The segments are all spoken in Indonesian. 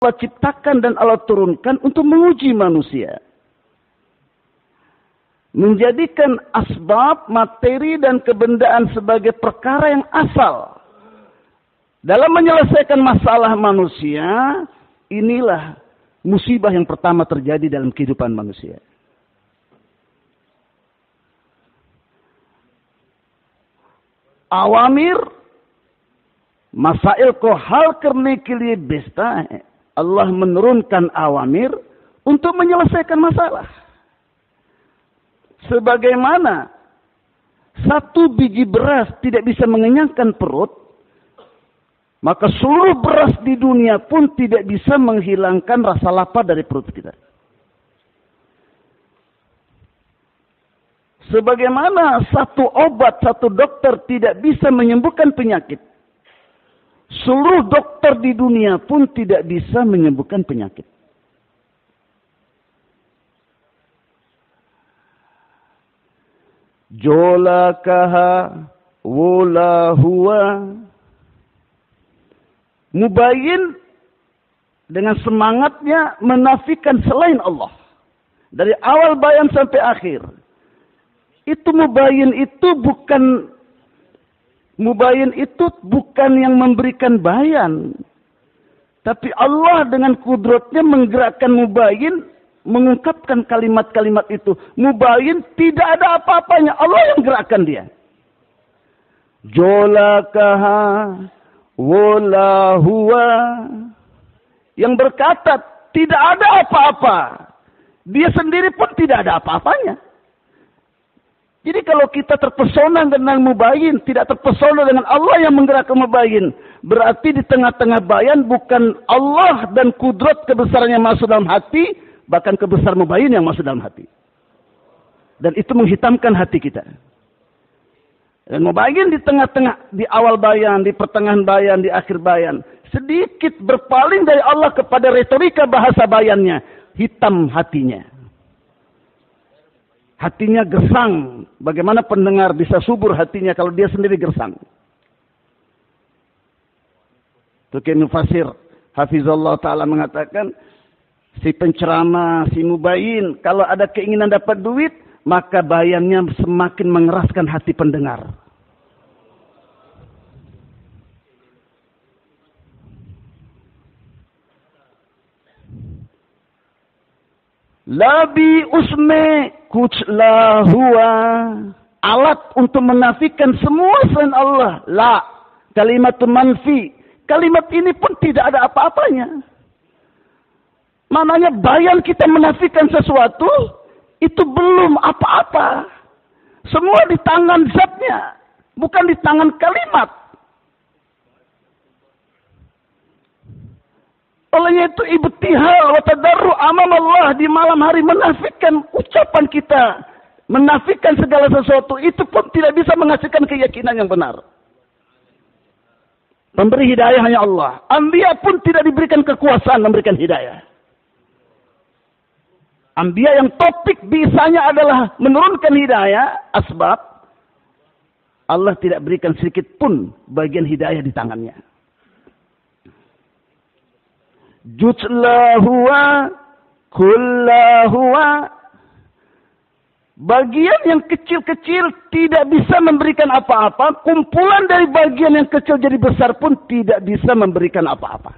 Allah ciptakan dan Allah turunkan untuk menguji manusia. Menjadikan asbab, materi, dan kebendaan sebagai perkara yang asal. Dalam menyelesaikan masalah manusia, inilah musibah yang pertama terjadi dalam kehidupan manusia. Awamir, masail ko hal karne ke liye besta hai. Allah menurunkan awamir untuk menyelesaikan masalah. Sebagaimana satu biji beras tidak bisa mengenyangkan perut, maka seluruh beras di dunia pun tidak bisa menghilangkan rasa lapar dari perut kita. Sebagaimana satu obat, satu dokter tidak bisa menyembuhkan penyakit, seluruh dokter di dunia pun tidak bisa menyembuhkan penyakit. Jolakaha wala huwa. Mubayyin dengan semangatnya menafikan selain Allah. Dari awal bayan sampai akhir. Itu mubayyin itu bukan yang memberikan bayan. Tapi Allah dengan kudratnya menggerakkan mubayyin, mengungkapkan kalimat-kalimat itu. Mubayyin tidak ada apa-apanya. Allah yang gerakkan dia. Jolakaha wala huwa. Yang berkata tidak ada apa-apa. Dia sendiri pun tidak ada apa-apanya. Jadi kalau kita terpesona dengan mubayyin, tidak terpesona dengan Allah yang menggerakkan mubayyin, berarti di tengah-tengah bayan bukan Allah dan kudrat kebesarannya masuk dalam hati, bahkan kebesaran mubayyin yang masuk dalam hati. Dan itu menghitamkan hati kita. Dan mubayyin di tengah-tengah, di awal bayan, di pertengahan bayan, di akhir bayan, sedikit berpaling dari Allah kepada retorika bahasa bayannya, hitam hatinya. Hatinya gersang. Bagaimana pendengar bisa subur hatinya kalau dia sendiri gersang? Tukil Mufasir Hafizullah Ta'ala mengatakan, si penceramah, si mubayyin, kalau ada keinginan dapat duit, maka bayannya semakin mengeraskan hati pendengar. Labi usme kuch la huwa. Alat untuk menafikan semua selain Allah. La. Kalimat manfi. Kalimat ini pun tidak ada apa-apanya. Maknanya bayan kita menafikan sesuatu, itu belum apa-apa. Semua di tangan zatnya. Bukan di tangan kalimat. Olehnya itu ibtihal wa tadarru amam Allah di malam hari menafikan ucapan kita, menafikan segala sesuatu, itu pun tidak bisa menghasilkan keyakinan yang benar. Pemberi hidayah hanya Allah. Anbiya pun tidak diberikan kekuasaan memberikan hidayah. Anbiya yang topik bisanya adalah menurunkan hidayah, asbab, Allah tidak berikan sedikit pun bagian hidayah di tangannya. Jutlahuwa kullahuwa. Bagian yang kecil-kecil tidak bisa memberikan apa-apa. Kumpulan dari bagian yang kecil jadi besar pun tidak bisa memberikan apa-apa.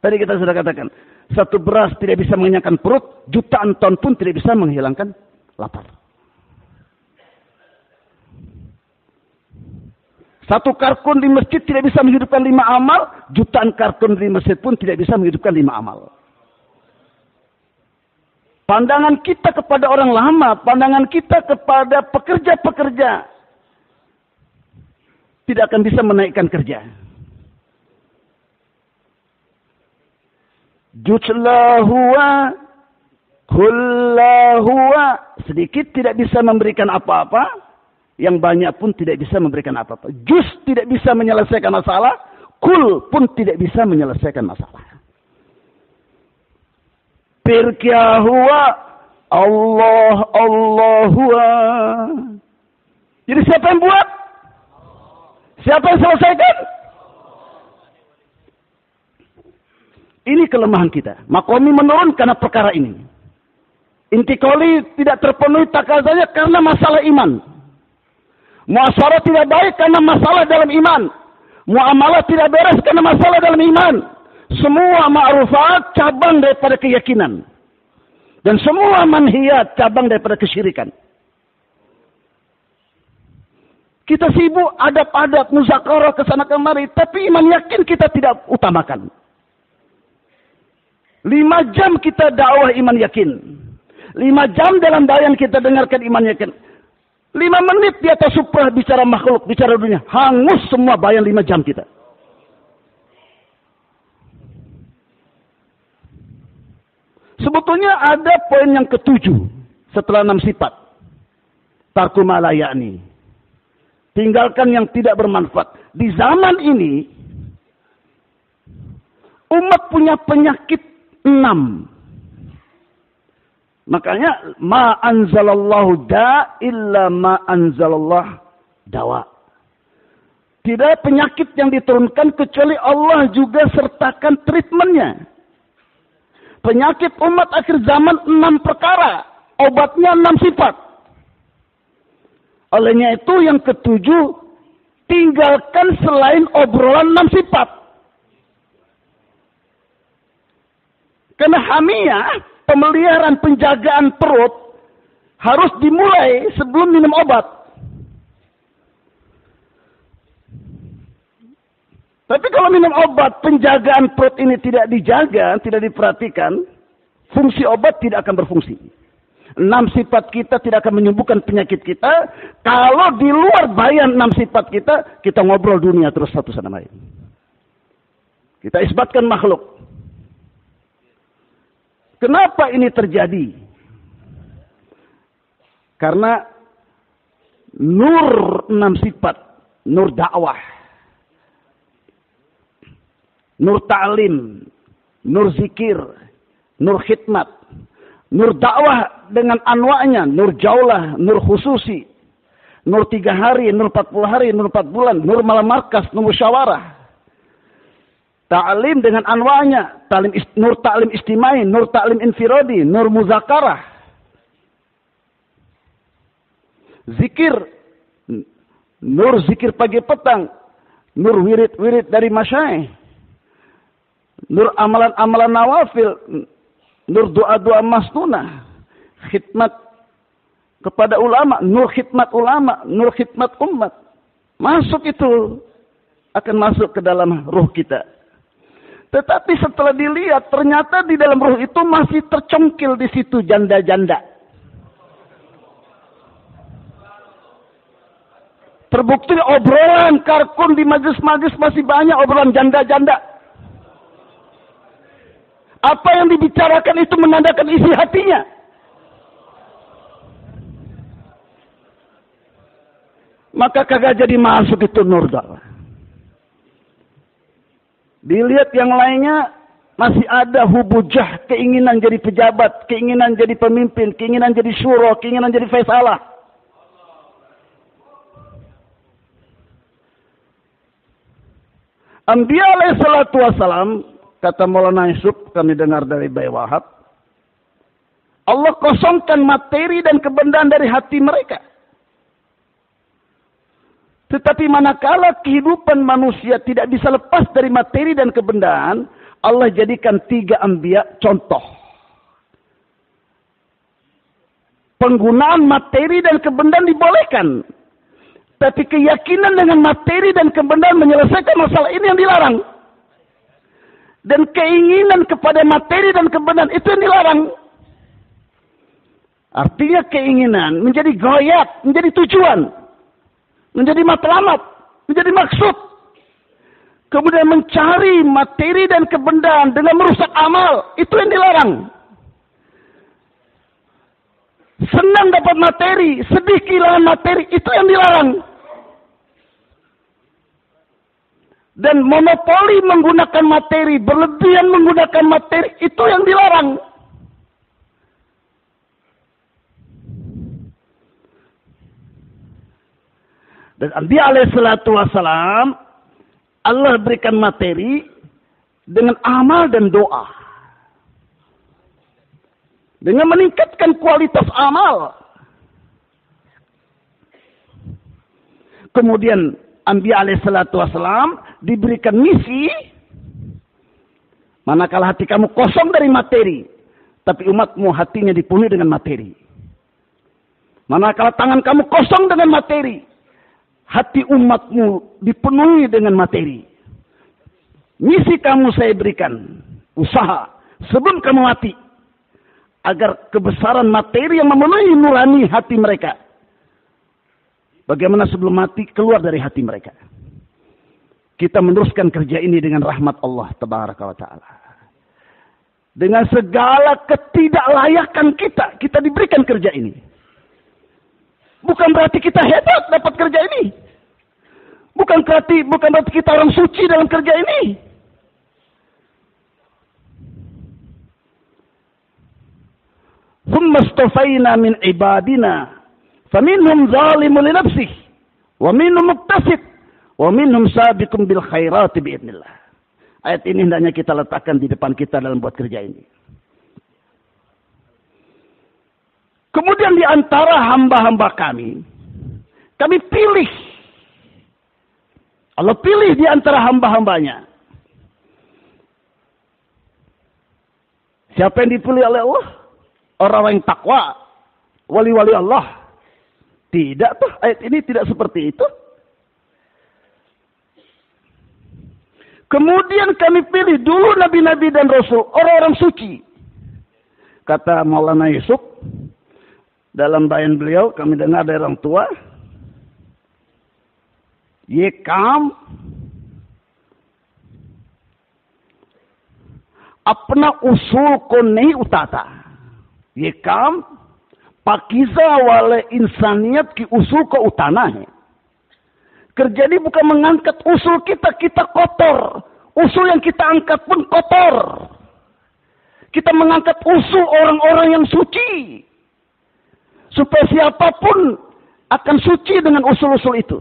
Tadi kita sudah katakan, satu beras tidak bisa mengenyangkan perut, jutaan ton pun tidak bisa menghilangkan lapar. Satu kartun di masjid tidak bisa menghidupkan 5 amal. Jutaan kartun di masjid pun tidak bisa menghidupkan 5 amal. Pandangan kita kepada orang lama. Pandangan kita kepada pekerja-pekerja. Tidak akan bisa menaikkan kerja. Jutlahuwa kullahuwa. Sedikit tidak bisa memberikan apa-apa. Yang banyak pun tidak bisa memberikan apa-apa. Juz tidak bisa menyelesaikan masalah. Kul pun tidak bisa menyelesaikan masalah. Pirkya huwa Allah Allahuwa. Jadi siapa yang buat? Siapa yang selesaikan? Ini kelemahan kita. Makomi menurun karena perkara ini. Intikoli tidak terpenuhi takazanya karena masalah iman. Muasyarah tidak baik karena masalah dalam iman. Muamalah tidak beres karena masalah dalam iman. Semua ma'rufat cabang daripada keyakinan. Dan semua manhiyat cabang daripada kesyirikan. Kita sibuk adab-adab, muzakarah kesana kemari. Tapi iman yakin kita tidak utamakan. 5 jam kita dakwah iman yakin. 5 jam dalam bayan kita dengarkan iman yakin. 5 menit di atas suprah bicara makhluk, bicara dunia. Hangus semua bayan 5 jam kita. Sebetulnya ada poin yang ke-7 setelah 6 sifat. Tarku ma la ya'ni. Tinggalkan yang tidak bermanfaat. Di zaman ini, umat punya penyakit 6. Makanya, ma anzalallahu da illa ma anzalallah dawa. Tidak penyakit yang diturunkan kecuali Allah juga sertakan treatmentnya. Penyakit umat akhir zaman 6 perkara. Obatnya 6 sifat. Olehnya itu yang ke-7, tinggalkan selain obrolan 6 sifat. Karena hamiyah, pemeliharaan penjagaan perut, harus dimulai sebelum minum obat. Tapi kalau minum obat, penjagaan perut ini tidak dijaga, tidak diperhatikan, fungsi obat tidak akan berfungsi. 6 sifat kita tidak akan menyembuhkan penyakit kita. Kalau di luar bayan 6 sifat kita, kita ngobrol dunia terus satu sama lain. Kita isbatkan makhluk. Kenapa ini terjadi? Karena nur 6 sifat, nur dakwah, nur ta'lim, nur zikir, nur khidmat, nur dakwah dengan anwa'nya, nur jaulah, nur khususi, nur 3 hari, nur 40 hari, nur 4 bulan, nur malam markas, nur musyawarah. Ta'lim dengan anwa'nya, nur ta'lim istimai, nur ta'lim infiradi, nur muzakarah. Zikir, nur zikir pagi petang, nur wirid-wirid dari masyaikh, nur amalan-amalan nawafil, nur doa-doa masnunah, khidmat kepada ulama, nur khidmat ulama, nur khidmat umat. Masuk itu, akan masuk ke dalam ruh kita. Tetapi setelah dilihat, ternyata di dalam ruh itu masih tercongkil di situ janda-janda. Terbukti obrolan karkun di majlis-majlis masih banyak obrolan janda-janda. Apa yang dibicarakan itu menandakan isi hatinya. Maka kagak jadi masuk itu nur dakwah. Dilihat yang lainnya masih ada hubujah, keinginan jadi pejabat, keinginan jadi pemimpin, keinginan jadi syuro, keinginan jadi faisalah. Anbiya alaihi salatu wassalam, kata Maulana Yusuf, kami dengar dari Bayi Wahab, Allah kosongkan materi dan kebendaan dari hati mereka. Tetapi manakala kehidupan manusia tidak bisa lepas dari materi dan kebendaan, Allah jadikan 3 anbiya contoh. Penggunaan materi dan kebendaan dibolehkan. Tapi keyakinan dengan materi dan kebendaan menyelesaikan masalah ini yang dilarang. Dan keinginan kepada materi dan kebendaan itu yang dilarang. Artinya keinginan menjadi goyat, menjadi tujuan, menjadi matlamat, menjadi maksud. Kemudian mencari materi dan kebendaan dengan merusak amal, itu yang dilarang. Senang dapat materi, sedih kehilangan materi, itu yang dilarang. Dan monopoli menggunakan materi, berlebihan menggunakan materi, itu yang dilarang. Dan Nabi alaihi salatu wassalam, Allah berikan materi, dengan amal dan doa. Dengan meningkatkan kualitas amal. Kemudian Anbiya alaihissalatu wassalam diberikan misi. Manakala hati kamu kosong dari materi, tapi umatmu hatinya dipenuhi dengan materi. Manakala tangan kamu kosong dengan materi, hati umatmu dipenuhi dengan materi. Misi kamu saya berikan, usaha sebelum kamu mati, agar kebesaran materi yang memenuhi nurani hati mereka, bagaimana sebelum mati keluar dari hati mereka. Kita meneruskan kerja ini dengan rahmat Allah Tabaraka wa Ta'ala. Dengan segala ketidaklayakan kita diberikan kerja ini. Bukan berarti kita hebat dapat kerja ini. Bukan berarti kita orang suci dalam kerja ini. Thumma istafaina min ibadina faminhum zalimun li nafsihi wa minhum muqtasid wa minhum sabiqun bil khairati biidznillah. Ayat ini hendaknya kita letakkan di depan kita dalam buat kerja ini. Kemudian di antara hamba-hamba kami pilih. Allah pilih di antara hamba-hambanya. Siapa yang dipilih oleh Allah? Orang-orang yang takwa, wali-wali Allah. Tidak tuh, ayat ini tidak seperti itu. Kemudian kami pilih dulu nabi-nabi dan rasul, orang-orang suci. Kata Maulana Yusuf, dalam bayan beliau, kami dengar dari orang tua, ye kam apna usul ko nahi utata, ye kam pakiza wale insaniyat ki usul ko utana hai. Kerja ini bukan mengangkat usul kita kotor. Usul yang kita angkat pun kotor. Kita mengangkat usul orang-orang yang suci. Supaya siapapun akan suci dengan usul-usul itu.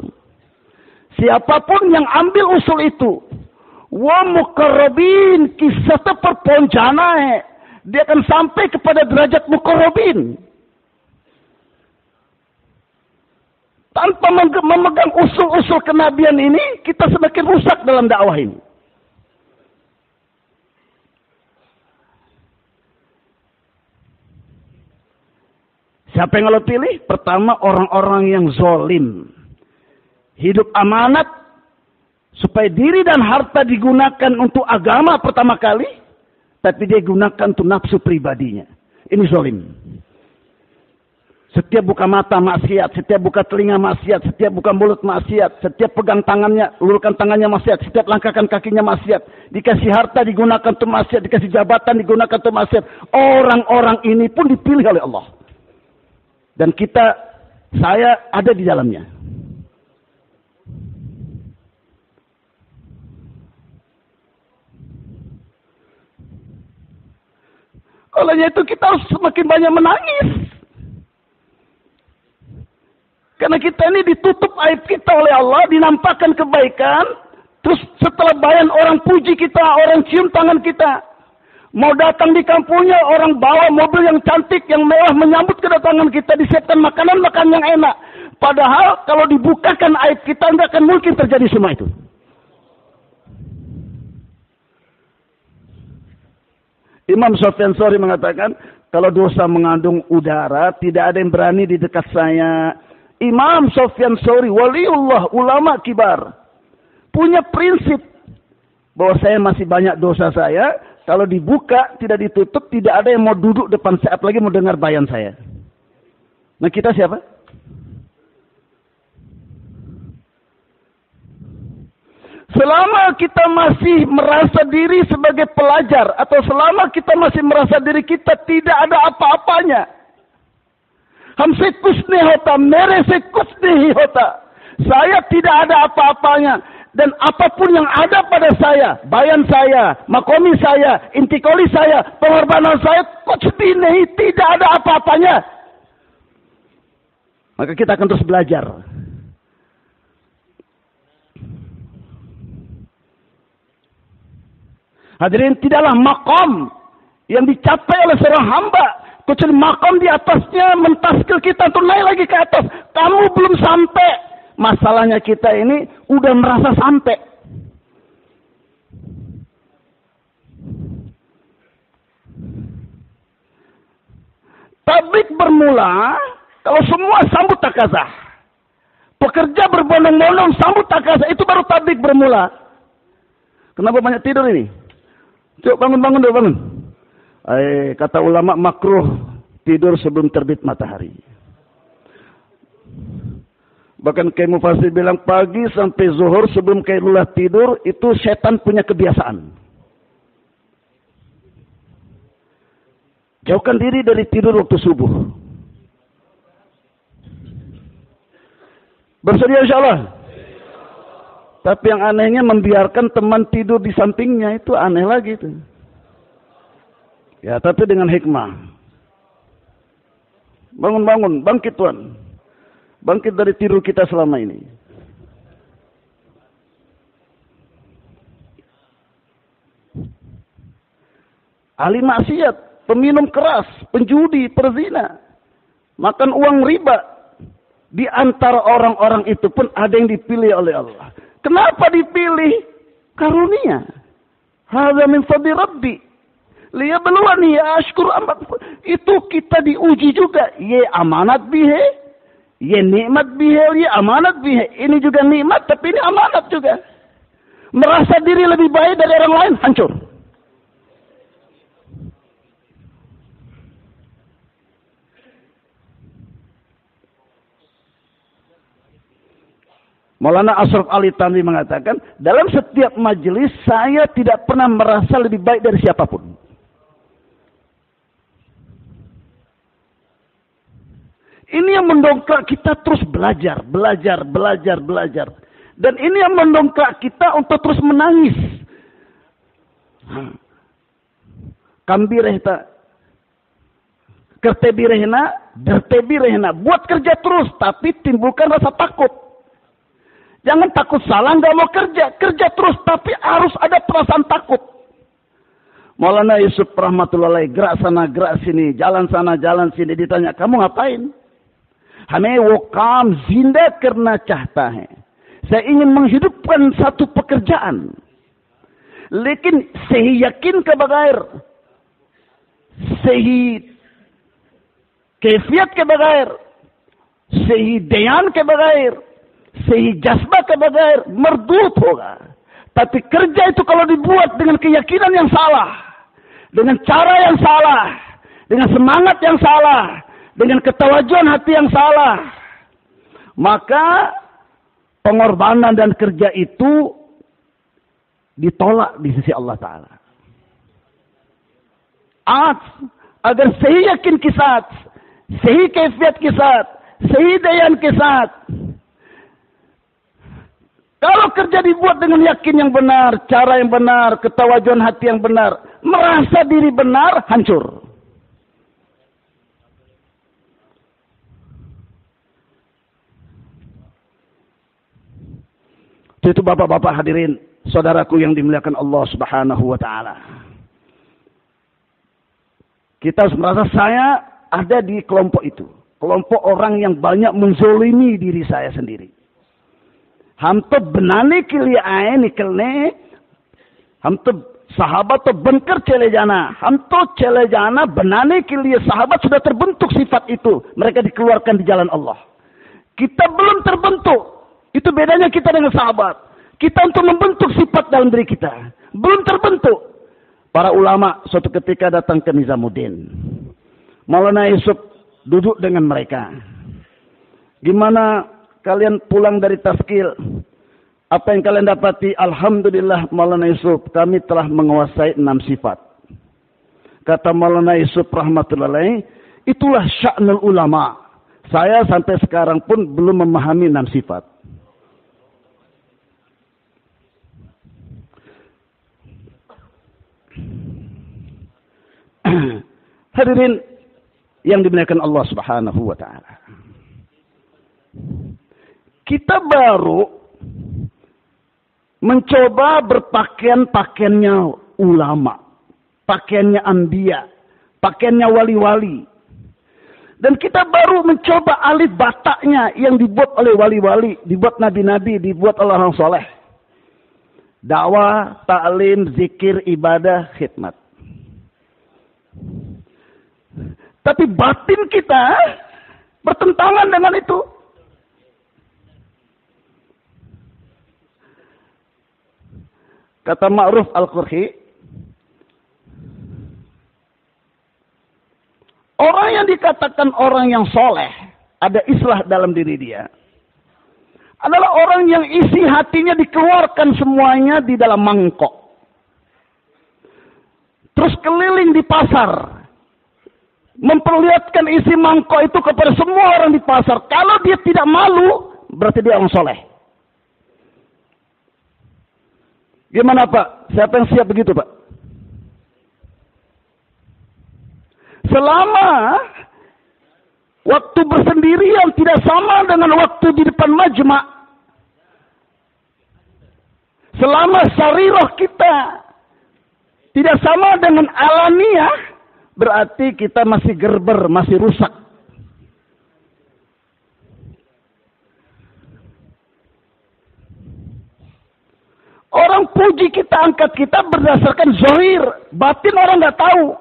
Siapapun yang ambil usul itu. Wa muqarrabin kisah perponjana. Dia akan sampai kepada derajat muqarrabin. Tanpa memegang usul-usul kenabian ini, kita semakin rusak dalam dakwah ini. Siapa yang Allah pilih? Pertama, orang-orang yang zolim. Hidup amanat, supaya diri dan harta digunakan untuk agama pertama kali, tapi dia gunakan untuk nafsu pribadinya. Ini zolim. Setiap buka mata maksiat, setiap buka telinga maksiat, setiap buka mulut maksiat, setiap pegang tangannya, ulurkan tangannya maksiat, setiap langkahkan kakinya maksiat. Dikasih harta digunakan untuk maksiat, dikasih jabatan digunakan untuk maksiat. Orang-orang ini pun dipilih oleh Allah. Dan saya ada di dalamnya. Olehnya itu kita harus semakin banyak menangis. Karena kita ini ditutup aib kita oleh Allah, dinampakkan kebaikan, terus setelah bayan orang puji kita, orang cium tangan kita. Mau datang di kampungnya, orang bawa mobil yang cantik, yang mewah, menyambut kedatangan kita, disiapkan makanan yang enak. Padahal kalau dibukakan aib kita, tidak akan mungkin terjadi semua itu. Imam Sufyan Tsauri mengatakan, kalau dosa mengandung udara, tidak ada yang berani di dekat saya. Imam Sufyan Tsauri, waliullah, ulama kibar, punya prinsip bahwa saya masih banyak dosa saya. Kalau dibuka, tidak ditutup, tidak ada yang mau duduk depan saya, apalagi mau dengar bayan saya. Nah, kita siapa? Selama kita masih merasa diri sebagai pelajar, atau selama kita masih merasa diri kita tidak ada apa-apanya, hamse kusne hota, mere se kusne hota, saya tidak ada apa-apanya. Dan apapun yang ada pada saya, bayan saya, makomi saya, intikoli saya, pengorbanan saya, kucbinahi, tidak ada apa-apanya. Maka kita akan terus belajar. Hadirin, tidaklah makom yang dicapai oleh seorang hamba kecuali makom di atasnya mentaskil kita untuk naik lagi ke atas. Kamu belum sampai. Masalahnya kita ini udah merasa sampai. Tablik bermula kalau semua sambut takazah. Pekerja berbondong-bondong sambut takazah, itu baru tablik bermula. Kenapa banyak tidur ini? Coba bangun dulu, bangun. Kata ulama makruh tidur sebelum terbit matahari. Bahkan Kiai Mufasir bilang pagi sampai zuhur sebelum Qailulah tidur itu setan punya kebiasaan. Jauhkan diri dari tidur waktu subuh. Bersedia insyaAllah. Tapi yang anehnya membiarkan teman tidur di sampingnya, itu aneh lagi itu. Ya, tapi dengan hikmah. Bangun, bangkit Tuhan. Bangkit dari tidur kita selama ini. Ahli maksiat, peminum keras, penjudi, perzina, makan uang riba. Di antara orang-orang itu pun ada yang dipilih oleh Allah. Kenapa dipilih? Karunia. Hadza min fadli Rabbi. Liyabluwani ashkuru am akfur. Itu kita diuji juga. Ye amanat bihe, ye nikmat bihe, ye amanat bihe. Ini juga nikmat, tapi ini amanat juga. Merasa diri lebih baik dari orang lain, hancur. Maulana Ashraf Ali Tanwi mengatakan, dalam setiap majelis saya tidak pernah merasa lebih baik dari siapapun. Ini yang mendongkrak kita terus belajar. Dan ini yang mendongkrak kita untuk terus menangis. Kambirehta, kertebirehna, dertebirehna. Buat kerja terus, tapi timbulkan rasa takut. Jangan takut salah, nggak mau kerja. Kerja terus, tapi harus ada perasaan takut. Maulana Yusuf rahmatullahi gerak sana, gerak sini. Jalan sana, jalan sini. Ditanya, kamu ngapain? Hame wokam zinda karena cahta hai. Saya ingin menghidupkan satu pekerjaan. Lekin sehi yakin ke bagair. Sehi kefiat ke bagair. Sehi dayan ke bagair. Sehi jasba ke bagair, merdut hoga. Tapi kerja itu kalau dibuat dengan keyakinan yang salah, dengan cara yang salah, dengan semangat yang salah, dengan ketawajuan hati yang salah, maka pengorbanan dan kerja itu ditolak di sisi Allah Ta'ala. Agar sehi yakin kisat, sehi kefiat kisat, sehi dayan kisat. Kalau kerja dibuat dengan yakin yang benar, cara yang benar, ketawajuan hati yang benar, merasa diri benar, hancur. Itu bapak-bapak hadirin, saudaraku yang dimuliakan Allah Subhanahu wa Ta'ala. Kita harus merasa saya ada di kelompok itu. Kelompok orang yang banyak menzolimi diri saya sendiri. Ham to benane kili ae nikelne, ham to sahabat to benker cele jana, ham to cele jana benane kili sahabat sudah terbentuk sifat itu, mereka dikeluarkan di jalan Allah. Kita belum terbentuk, itu bedanya kita dengan sahabat. Kita untuk membentuk sifat dalam diri kita, belum terbentuk. Para ulama suatu ketika datang ke Nizamuddin, Maulana Yusuf duduk dengan mereka. Gimana kalian pulang dari taskil? Apa yang kalian dapati? Alhamdulillah Maulana Yusuf, kami telah menguasai 6 sifat. Kata Maulana Yusuf rahmatullahi, itulah sya'nul ulama. Saya sampai sekarang pun belum memahami 6 sifat. Hadirin yang dimuliakan Allah Subhanahu wa Ta'ala. Kita baru mencoba berpakaian-pakaiannya ulama, pakaiannya anbiya, pakaiannya wali-wali. Dan kita baru mencoba alif bataknya yang dibuat oleh wali-wali, dibuat nabi-nabi, dibuat oleh orang soleh. Dakwah, ta'lim, zikir, ibadah, khidmat. Tapi batin kita bertentangan dengan itu. Kata Ma'ruf Al-Qurhi, orang yang dikatakan orang yang soleh, ada islah dalam diri dia, adalah orang yang isi hatinya dikeluarkan semuanya di dalam mangkok. Terus keliling di pasar, memperlihatkan isi mangkok itu kepada semua orang di pasar. Kalau dia tidak malu, berarti dia orang soleh. Gimana Pak? Siapa yang siap begitu Pak? Selama waktu bersendirian tidak sama dengan waktu di depan majma'. Selama sarirah kita tidak sama dengan alaniyah, berarti kita masih gerber, masih rusak. Orang puji kita, angkat kita berdasarkan zahir. Batin orang nggak tahu.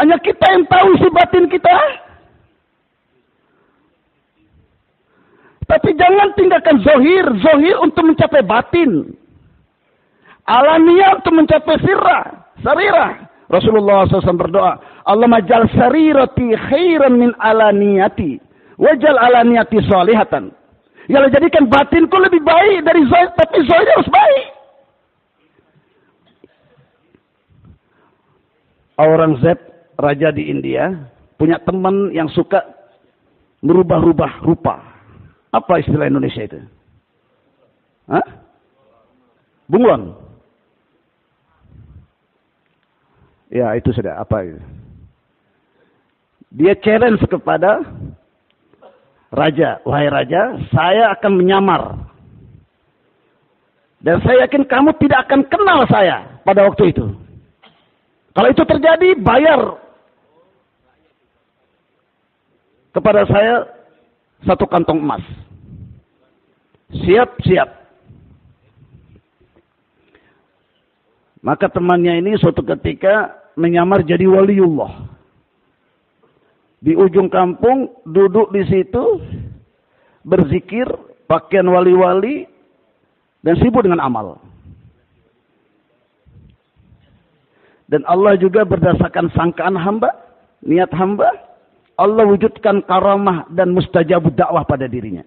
Hanya kita yang tahu isi batin kita. Tapi jangan tinggalkan zahir. Zahir untuk mencapai batin. Alaniah untuk mencapai sarirah. Rasulullah SAW berdoa, Allahumma jal sarirati khairan min alaniyati. Wajal alaniyati salihatan. Ya Allah, jadikan batinku lebih baik dari zahir, tapi zahir harus baik. Aurangzeb, raja di India, punya teman yang suka merubah-rubah rupa. Apa istilah Indonesia itu? Hah? Bunglon. Ya, itu sudah apa itu? Dia challenge kepada raja, wahai raja, saya akan menyamar. Dan saya yakin kamu tidak akan kenal saya pada waktu itu. Kalau itu terjadi, bayar kepada saya 1 kantong emas. Siap-siap. Maka temannya ini suatu ketika menyamar jadi waliullah. Di ujung kampung, duduk di situ, berzikir, pakaian wali-wali, dan sibuk dengan amal. Dan Allah juga berdasarkan sangkaan hamba, niat hamba, Allah wujudkan karamah dan mustajabud dakwah pada dirinya.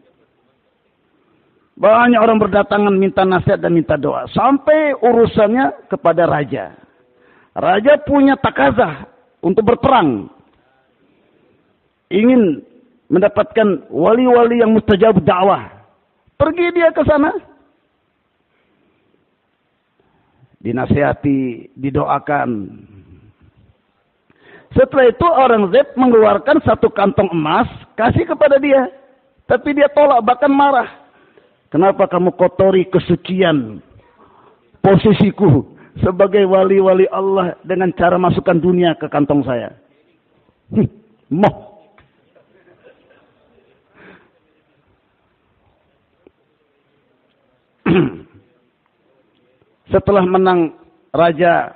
Banyak orang berdatangan minta nasihat dan minta doa. Sampai urusannya kepada raja. Raja punya takazah untuk berperang. Ingin mendapatkan wali-wali yang mustajab dakwah. Pergi dia ke sana. Dinasihati, didoakan. Setelah itu Aurangzeb mengeluarkan 1 kantong emas, kasih kepada dia. Tapi dia tolak, bahkan marah. Kenapa kamu kotori kesucian posisiku sebagai wali-wali Allah dengan cara masukkan dunia ke kantong saya? Moh. Setelah menang raja,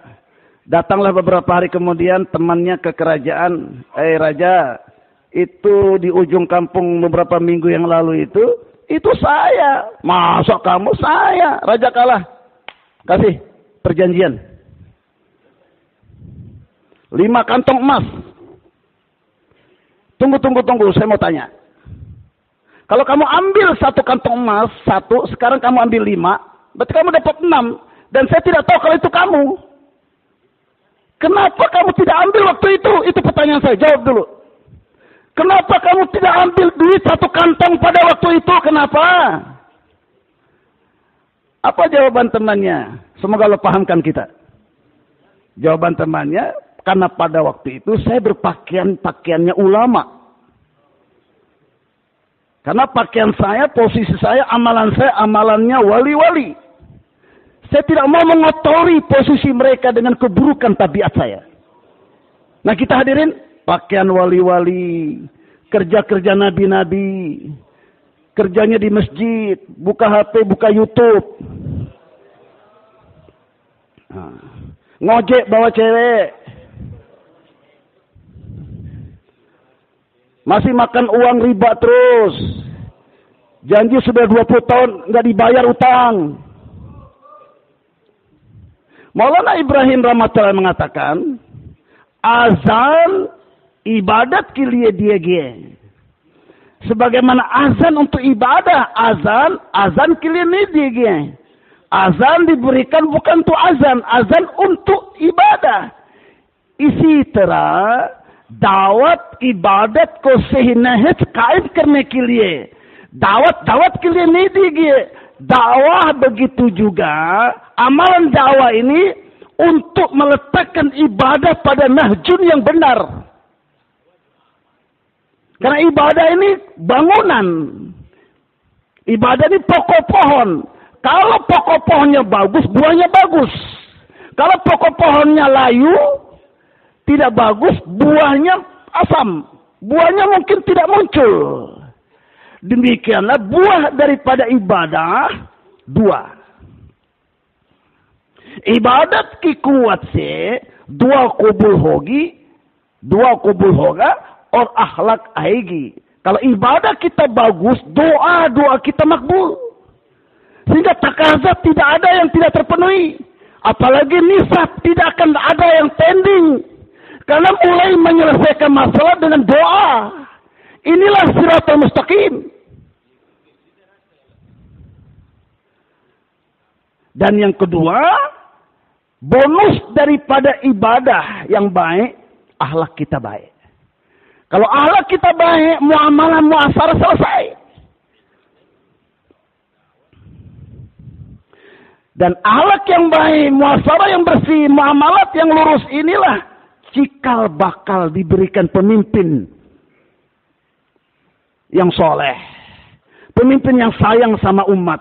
datanglah beberapa hari kemudian temannya ke kerajaan. Raja, itu di ujung kampung beberapa minggu yang lalu itu saya. Masa kamu saya? Raja kalah. Kasih perjanjian. 5 kantong emas. Tunggu. Saya mau tanya. Kalau kamu ambil 1 kantong emas, 1, sekarang kamu ambil 5, berarti kamu dapat 6. Dan saya tidak tahu kalau itu kamu. Kenapa kamu tidak ambil waktu itu? Itu pertanyaan saya. Jawab dulu. Kenapa kamu tidak ambil duit 1 kantong pada waktu itu? Kenapa? Apa jawaban temannya? Semoga Allah pahamkan kita. Jawaban temannya, karena pada waktu itu saya pakaiannya ulama. Karena pakaian saya, posisi saya, amalan saya, amalannya wali-wali. Saya tidak mau mengotori posisi mereka dengan keburukan tabiat saya. Nah kita hadirin, pakaian wali-wali, kerja-kerja nabi-nabi, kerjanya di masjid, buka HP, buka YouTube. Nah, ngojek bawa cewek. Masih makan uang riba terus. Janji sudah 20 tahun nggak dibayar utang. Maulana Ibrahim rahmatullah mengatakan, azan ibadat ke liye diye. Sebagaimana azan untuk ibadah, azan ke liye diye. Azan diberikan bukan untuk azan untuk ibadah. Isi तरह दावत इबादत को सही नहज कायम करने के लिए दावत के लिए नहीं दी गई. Dakwah begitu juga, amalan dakwah ini untuk meletakkan ibadah pada nahjun yang benar. Karena ibadah ini bangunan. Ibadah ini pokok pohon. Kalau pokok pohonnya bagus, buahnya bagus. Kalau pokok pohonnya layu, tidak bagus, buahnya asam. Buahnya mungkin tidak muncul. Demikianlah buah daripada ibadah dua. Ibadat की कुवत से दुआ कबूल होगा और akhlak आएगी. Kalau ibadah kita bagus, doa kita makbul. Sehingga takazat tidak ada yang tidak terpenuhi. Apalagi nisab tidak akan ada yang pending. Karena mulai menyelesaikan masalah dengan doa. Inilah siratal mustaqim. Dan yang kedua, bonus daripada ibadah yang baik, akhlak kita baik. Kalau akhlak kita baik, muamalah muasarah selesai. Dan akhlak yang baik, muasarah yang bersih, muamalat yang lurus, inilah cikal bakal diberikan pemimpin yang soleh, pemimpin yang sayang sama umat,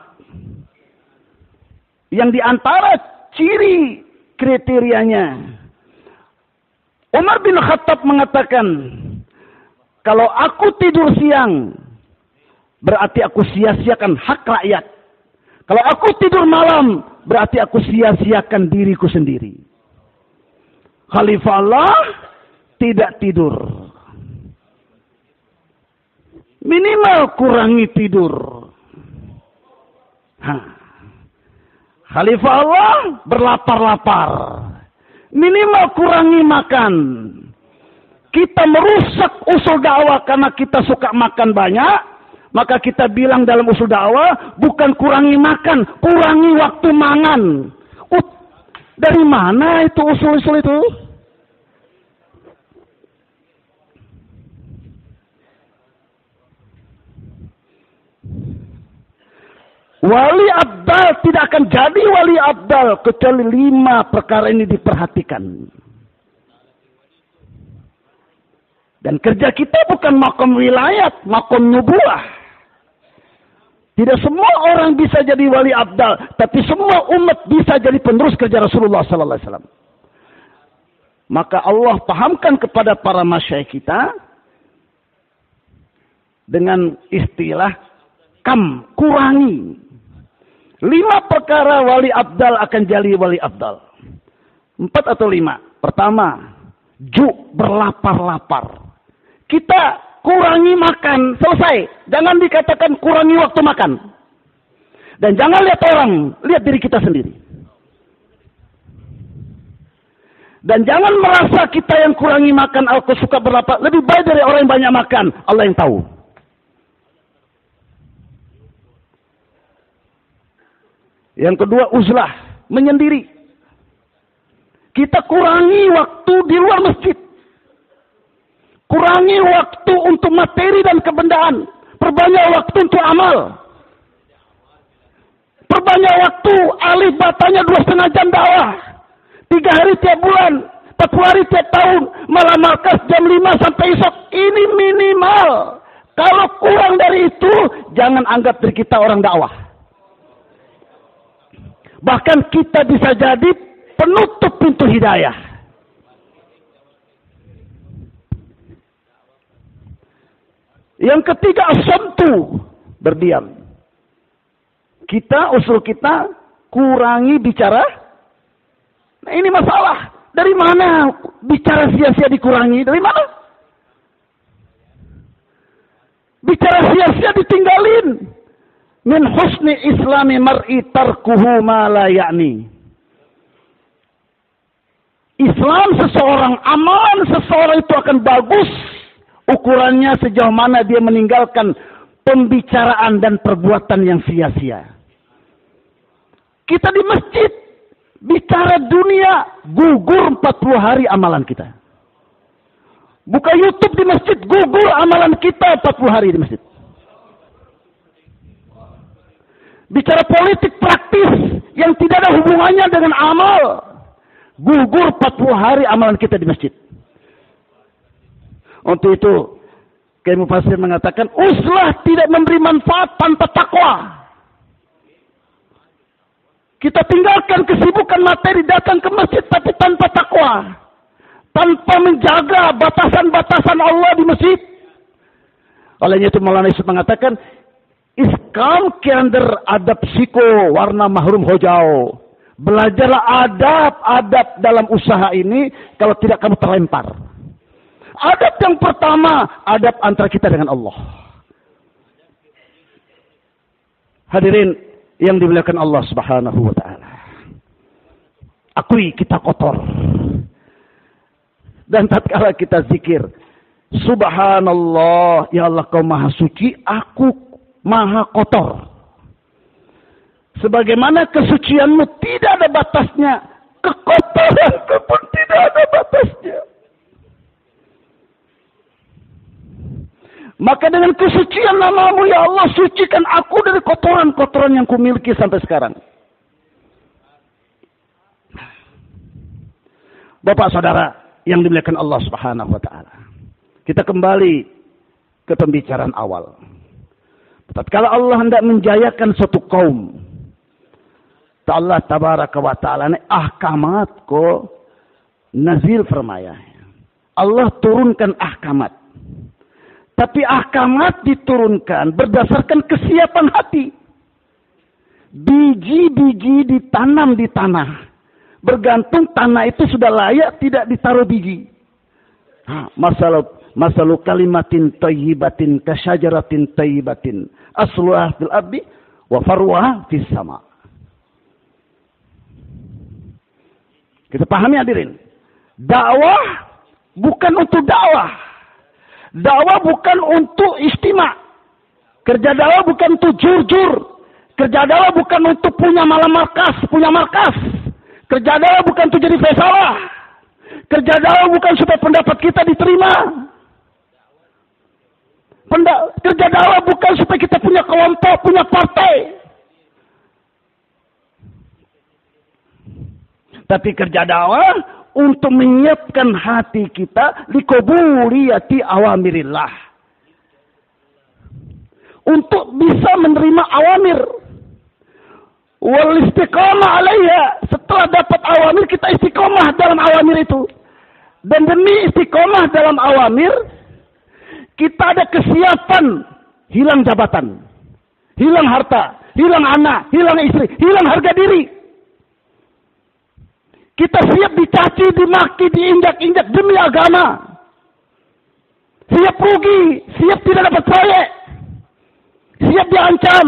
yang diantara ciri kriterianya Umar bin Khattab mengatakan, kalau aku tidur siang berarti aku sia-siakan hak rakyat, kalau aku tidur malam berarti aku sia-siakan diriku sendiri. Khalifah Allah tidak tidur. Minimal kurangi tidur. Khalifah Allah berlapar-lapar. Minimal kurangi makan. Kita merusak usul dakwah karena kita suka makan banyak. Maka kita bilang dalam usul dakwah, bukan kurangi makan, kurangi waktu mangan. Dari mana itu usul-usul itu? Wali abdal tidak akan jadi wali abdal kecuali 5 perkara ini diperhatikan. Dan kerja kita bukan makom wilayat, makom nubuah. Tidak semua orang bisa jadi wali abdal, tapi semua umat bisa jadi penerus kerja Rasulullah sallallahu alaihi wasallam. Maka Allah pahamkan kepada para masyayikh kita dengan istilah kurangi. 5 perkara wali abdal akan jadi wali abdal. 4 atau 5. Pertama, berlapar-lapar. Kita kurangi makan, selesai. Jangan dikatakan kurangi waktu makan. Dan jangan lihat orang, lihat diri kita sendiri. Dan jangan merasa kita yang kurangi makan atau suka berlapar lebih baik dari orang yang banyak makan. Allah yang tahu. Yang kedua, uzlah, menyendiri. Kita kurangi waktu di luar masjid. Kurangi waktu untuk materi dan kebendaan. Perbanyak waktu untuk amal. Perbanyak waktu, alih batanya 2,5 jam dakwah. 3 hari tiap bulan, 40 hari tiap tahun. Malam markas jam 5 sampai esok. Ini minimal. Kalau kurang dari itu, jangan anggap diri kita orang dakwah. Bahkan kita bisa jadi penutup pintu hidayah. Yang ketiga, as-samtu, berdiam. Usul kita kurangi bicara. Nah, ini masalah. Dari mana bicara sia-sia dikurangi? Dari mana? Bicara sia-sia ditinggalin. Min husni islami mar'i tarkuhu ma la ya'ni. Islam seseorang, amalan seseorang itu akan bagus. Ukurannya sejauh mana dia meninggalkan pembicaraan dan perbuatan yang sia-sia. Kita di masjid, bicara dunia, gugur 40 hari amalan kita. Buka YouTube di masjid, gugur amalan kita 40 hari di masjid. Bicara politik praktis yang tidak ada hubungannya dengan amal, gugur 40 hari amalan kita di masjid. Untuk itu, Kiai Mufassir mengatakan, uslah tidak memberi manfaat tanpa takwa. Kita tinggalkan kesibukan materi, datang ke masjid tapi tanpa takwa. Tanpa menjaga batasan-batasan Allah di masjid. Olehnya itu Maulana Yusuf mengatakan, Iskam ke andar adab siko warna mahrum hojau. Belajarlah adab-adab dalam usaha ini, kalau tidak kamu terlempar. Adab yang pertama, adab antara kita dengan Allah. Hadirin yang dimuliakan Allah Subhanahu wa taala. Akui kita kotor. Dan tatkala kita zikir, Subhanallah, ya Allah kau maha suci, aku maha kotor. Sebagaimana kesucianmu tidak ada batasnya, kekotoranku pun tidak ada batasnya. Maka dengan kesucian namamu, ya Allah, sucikan aku dari kotoran-kotoran yang kumiliki sampai sekarang. Bapak saudara yang dimuliakan Allah Subhanahu wa taala. Kita kembali ke pembicaraan awal. Tatkala Allah hendak menjayakan suatu kaum, Allah tabaraka wa ta'ala ini ahkamat ko nazil firmaya. Allah turunkan ahkamat. Tapi ahkamat diturunkan berdasarkan kesiapan hati. Biji-biji ditanam di tanah. Bergantung tanah itu sudah layak tidak ditaruh biji. Masalu kalimatin tayyibatin kasyajaratin tayyibatin. Asluha fil ardi wa farwaha fis sama. Kita pahami hadirin. Dakwah bukan untuk dakwah. Dakwah bukan untuk istimewa. Kerja dakwah bukan untuk jur-jur. Kerja dakwah bukan untuk punya markas. Kerja dakwah bukan untuk jadi fesalah. Kerja dakwah bukan supaya pendapat kita diterima. Kerja dakwah bukan supaya kita punya kelompok, punya partai. Tapi kerja dakwah untuk menyiapkan hati kita likobuliyati awamirillah. Untuk bisa menerima awamir. Wal istiqamah alaiha. Setelah dapat awamir, kita istiqamah dalam awamir itu. Dan demi istiqamah dalam awamir, kita ada kesiapan hilang jabatan, hilang harta, hilang anak, hilang istri, hilang harga diri. Kita siap dicaci, dimaki, diinjak-injak demi agama. Siap rugi, siap tidak dapat proyek. Siap diancam.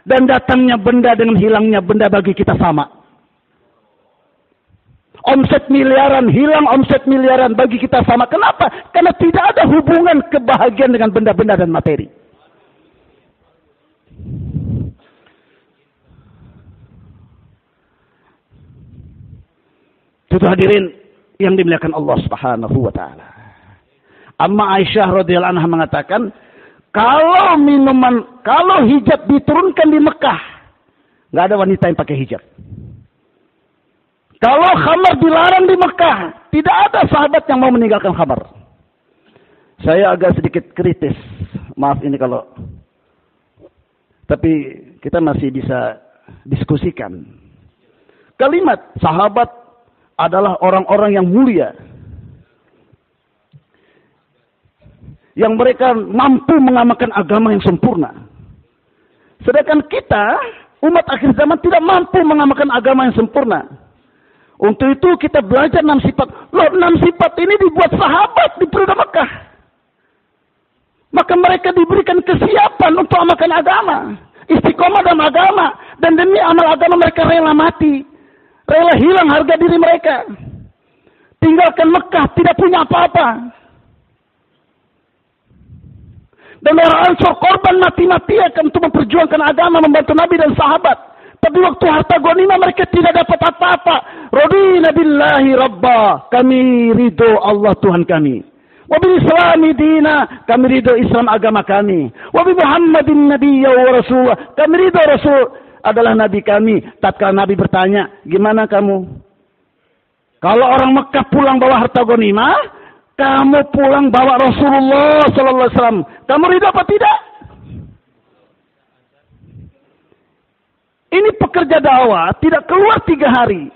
Dan datangnya benda dengan hilangnya benda bagi kita sama. Omset miliaran, hilang omset miliaran bagi kita sama. Kenapa? Karena tidak ada hubungan kebahagiaan dengan benda-benda dan materi. Itu hadirin yang dimuliakan Allah Subhanahu wa taala. Amma Aisyah radhiyallahu anha mengatakan, kalau hijab diturunkan di Mekah, nggak ada wanita yang pakai hijab. Kalau khamar dilarang di Mekah, tidak ada sahabat yang mau meninggalkan khamar. Saya agak sedikit kritis. Maaf ini kalau Tapi kita masih bisa diskusikan. Kalimat sahabat adalah orang-orang yang mulia. Yang mereka mampu mengamalkan agama yang sempurna. Sedangkan kita, umat akhir zaman tidak mampu mengamalkan agama yang sempurna. Untuk itu kita belajar 6 sifat. Loh, 6 sifat ini dibuat sahabat di periode Mekah. Maka mereka diberikan kesiapan untuk amalkan agama. Istiqomah dalam agama. Dan demi amal agama mereka rela mati. Rela hilang harga diri mereka. Tinggalkan Mekah, tidak punya apa-apa. Dan orang Ansor korban mati-matian untuk memperjuangkan agama, membantu Nabi dan sahabat. Tapi waktu harta ghanimah mereka tidak dapat apa-apa. Radina billahi rabba. Kami ridho Allah Tuhan kami. Wa bil islami dina. Kami ridho Islam agama kami. Wa bi Muhammadin nabiyya wa rasul. Kami ridho Rasul adalah Nabi kami. Tatkala Nabi bertanya, gimana kamu? Kalau orang Mekah pulang bawa harta ghanimah, kamu pulang bawa Rasulullah sallallahu alaihi wasallam. Kamu ridho apa tidak? Ini pekerja dakwah tidak keluar 3 hari.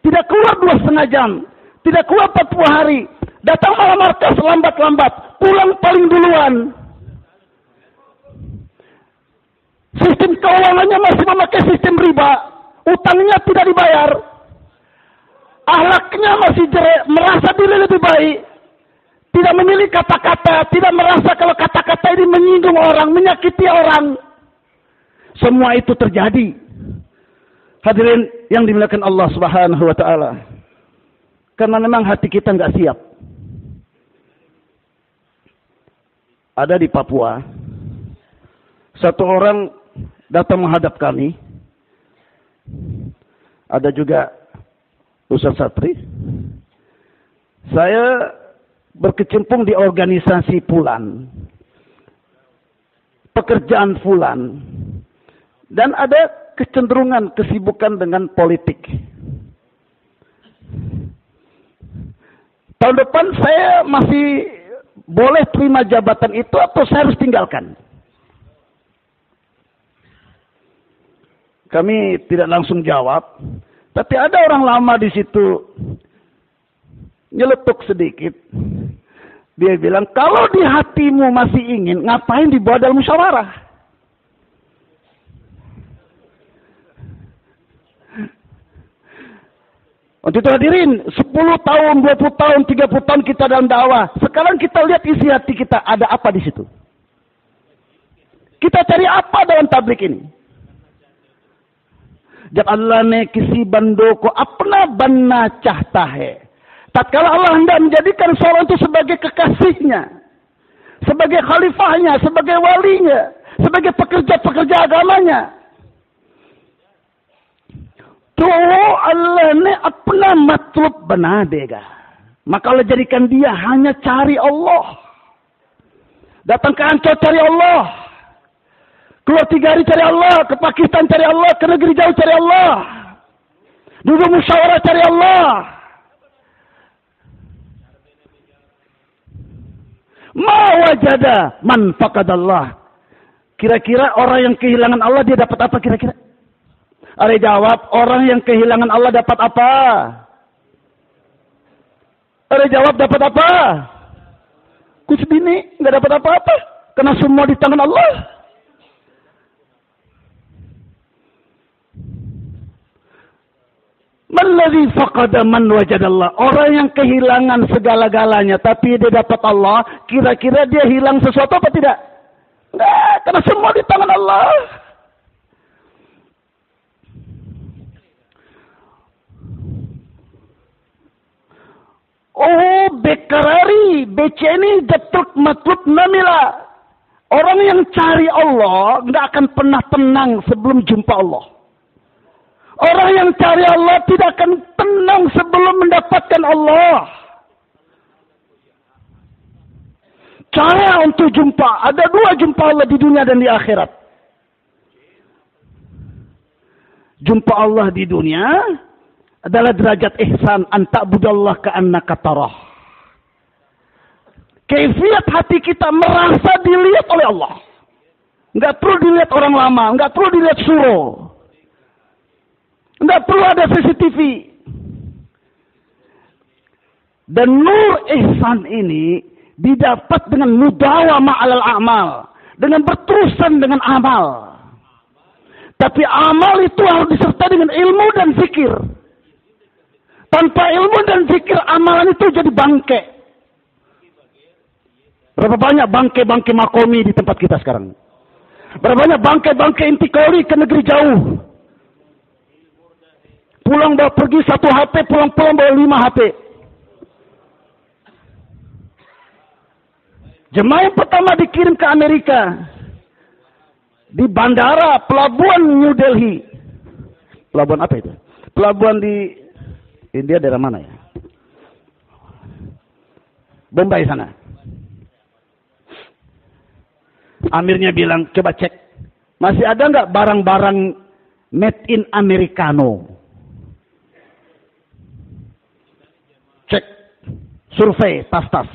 Tidak keluar 2,5 jam. Tidak keluar 40 hari. Datang malam markas lambat-lambat. Pulang paling duluan. Sistem keuangannya masih memakai sistem riba. Utangnya tidak dibayar. Akhlaknya masih jelek. Merasa diri lebih baik. Tidak memilih kata-kata. Tidak merasa kalau kata-kata ini menyinggung orang. Menyakiti orang. Semua itu terjadi. Hadirin yang dimuliakan Allah Subhanahu wa taala. Karena memang hati kita nggak siap. Ada di Papua. Satu orang datang menghadap kami. Ada juga Ustaz Satri. Saya berkecimpung di organisasi Fulan. Pekerjaan Fulan. Dan ada kecenderungan, kesibukan dengan politik. Tahun depan saya masih boleh terima jabatan itu atau saya harus tinggalkan? Kami tidak langsung jawab. Tapi ada orang lama di situ nyeletuk sedikit. Dia bilang, kalau di hatimu masih ingin, ngapain dibawa dalam musyawarah? Untuk itu hadirin, 10 tahun, 20 tahun, 30 tahun kita dalam dakwah. Sekarang kita lihat isi hati kita, ada apa di situ? Kita cari apa dalam tablik ini? Jab Allah ne kisi bandoko apna banna cahtahe. Tatkala Allah hendak menjadikan seorang itu sebagai kekasihnya, sebagai khalifahnya, sebagai walinya, sebagai pekerja-pekerja agamanya. To Allah ne apna matlub bana dega. Maka Allah jadikan dia hanya cari Allah. Datang ke Ancol cari Allah. Keluar 3 hari cari Allah. Ke Pakistan cari Allah. Ke negeri jauh cari Allah. Duduk musyawarah cari Allah. Ma wajada man faqadallah. Kira-kira orang yang kehilangan Allah dia dapat apa kira-kira? Ada jawab, orang yang kehilangan Allah dapat apa? Ada jawab, dapat apa? Kusbini, nggak dapat apa-apa. Karena semua di tangan Allah. Man ladzi faqada man wajadallah. Orang yang kehilangan segala-galanya, tapi dia dapat Allah, kira-kira dia hilang sesuatu apa tidak? Enggak, karena semua di tangan Allah. Oh, bekarari, beceni, jatuk, matlub, namila. Orang yang cari Allah nggak akan pernah tenang sebelum jumpa Allah. Orang yang cari Allah tidak akan tenang sebelum mendapatkan Allah. Cara untuk jumpa, ada 2 jumpa Allah di dunia dan di akhirat. Jumpa Allah di dunia adalah derajat ihsan, anta'budallah ka'annaka tarah. Kaifiat hati kita merasa dilihat oleh Allah. Nggak perlu dilihat orang lama, nggak perlu dilihat suro. Nggak perlu ada CCTV. Dan nur ihsan ini didapat dengan mudawamah alal amal. Dengan berterusan dengan amal. Tapi amal itu harus disertai dengan ilmu dan zikir. Tanpa ilmu dan zikir, amalan itu jadi bangke. Berapa banyak bangke-bangke makomi di tempat kita sekarang? Berapa banyak bangke-bangke intikori ke negeri jauh? Pulang bawa pergi 1 HP, pulang-pulang bawa 5 HP. Jemaah yang pertama dikirim ke Amerika. Di bandara pelabuhan New Delhi. Pelabuhan apa itu? Pelabuhan di India daerah mana ya? Bombay sana. Amirnya bilang, coba cek. Masih ada nggak barang-barang made in Americano? Cek. Survei, tas-tas.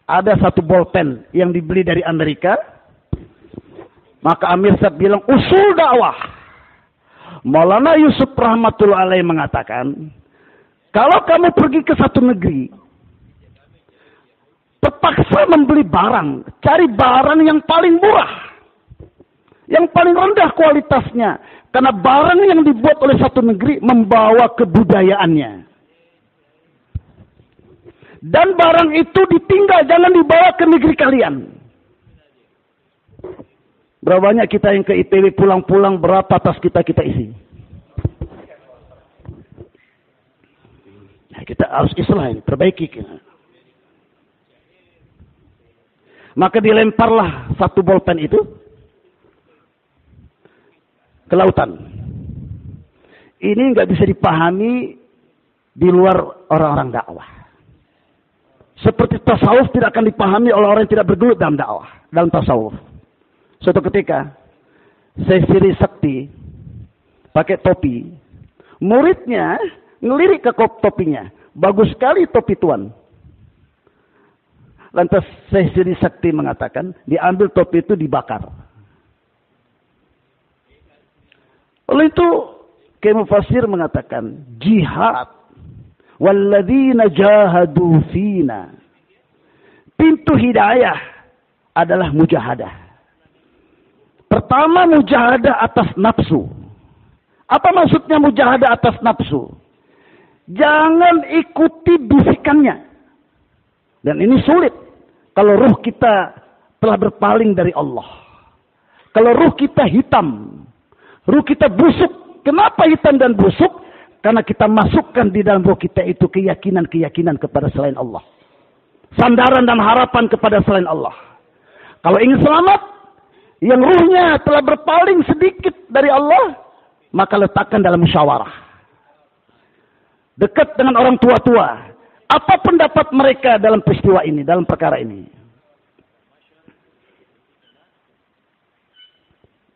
Ada 1 bolpen yang dibeli dari Amerika. Maka Amir Syab bilang, usul dakwah. Maulana Yusuf rahmatullah alaih mengatakan, kalau kamu pergi ke satu negeri, terpaksa membeli barang, cari barang yang paling murah, yang paling rendah kualitasnya. Karena barang yang dibuat oleh satu negeri membawa kebudayaannya. Dan barang itu ditinggal, jangan dibawa ke negeri kalian. Berapa banyak kita yang ke ITB pulang-pulang, berapa tas kita isi? Nah, kita harus islahin, perbaiki. Maka dilemparlah 1 bolpen itu ke lautan. Ini nggak bisa dipahami di luar orang-orang dakwah. Seperti tasawuf tidak akan dipahami oleh orang yang tidak bergelut dalam dakwah, dalam tasawuf. Suatu ketika, Syekh Siri Sakti pakai topi. Muridnya ngelirik ke topinya. Bagus sekali topi tuan. Lantas Syekh Siri Sakti mengatakan, diambil topi itu dibakar. Oleh itu, Kiai Mufassir mengatakan, jihad. Walladzina jahadu fina. Pintu hidayah adalah mujahadah. Pertama, mujahadah atas nafsu. Apa maksudnya mujahadah atas nafsu? Jangan ikuti bisikannya. Dan ini sulit. Kalau ruh kita telah berpaling dari Allah. Kalau ruh kita hitam. Ruh kita busuk. Kenapa hitam dan busuk? Karena kita masukkan di dalam ruh kita itu keyakinan-keyakinan kepada selain Allah. Sandaran dan harapan kepada selain Allah. Kalau ingin selamat, yang ruhnya telah berpaling sedikit dari Allah, maka letakkan dalam musyawarah. Dekat dengan orang tua-tua. Apa pendapat mereka dalam peristiwa ini, dalam perkara ini?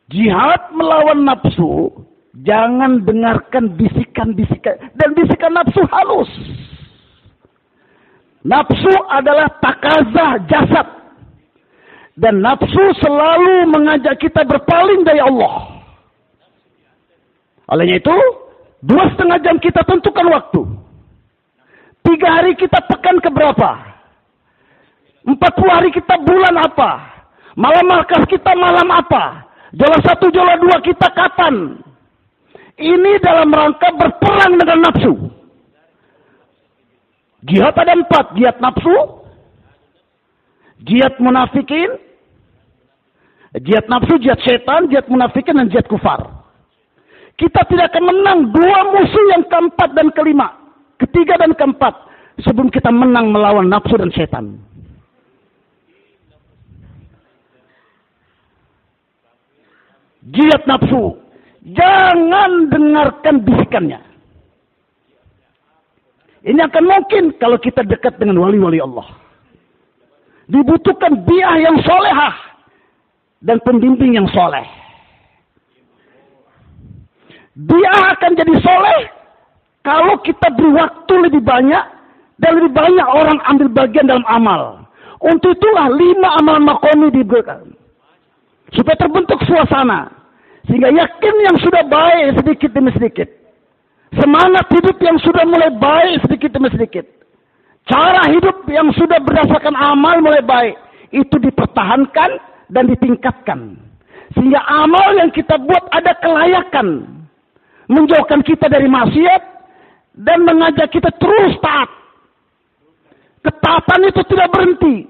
Jihad melawan nafsu, jangan dengarkan bisikan-bisikan. Dan bisikan nafsu halus. Nafsu adalah takazah jasad. Dan nafsu selalu mengajak kita berpaling dari Allah. Olehnya itu, 2,5 jam kita tentukan waktu. 3 hari kita pekan keberapa? 40 hari kita bulan apa? Malam markas kita malam apa? Jola 1, jola 2 kita kapan? Ini dalam rangka berperang dengan nafsu. Jihad ada 4. Jihad nafsu. Jihad munafikin. Jihad nafsu, jihad setan, jihad munafikin, dan jihad kufar. Kita tidak akan menang 2 musuh yang keempat dan kelima. Ketiga dan keempat. Sebelum kita menang melawan nafsu dan setan. Jihad nafsu. Jangan dengarkan bisikannya. Ini akan mungkin kalau kita dekat dengan wali-wali Allah. Dibutuhkan biah yang solehah. Dan pembimbing yang soleh. Dia akan jadi soleh kalau kita beri waktu lebih banyak dan lebih banyak orang ambil bagian dalam amal. Untuk itulah 5 amalan makomi diberikan. Supaya terbentuk suasana. Sehingga yakin yang sudah baik sedikit demi sedikit. Semangat hidup yang sudah mulai baik sedikit demi sedikit. Cara hidup yang sudah berdasarkan amal mulai baik. Itu dipertahankan dan ditingkatkan. Sehingga amal yang kita buat ada kelayakan. Menjauhkan kita dari maksiat. Dan mengajak kita terus taat. Ketaatan itu tidak berhenti.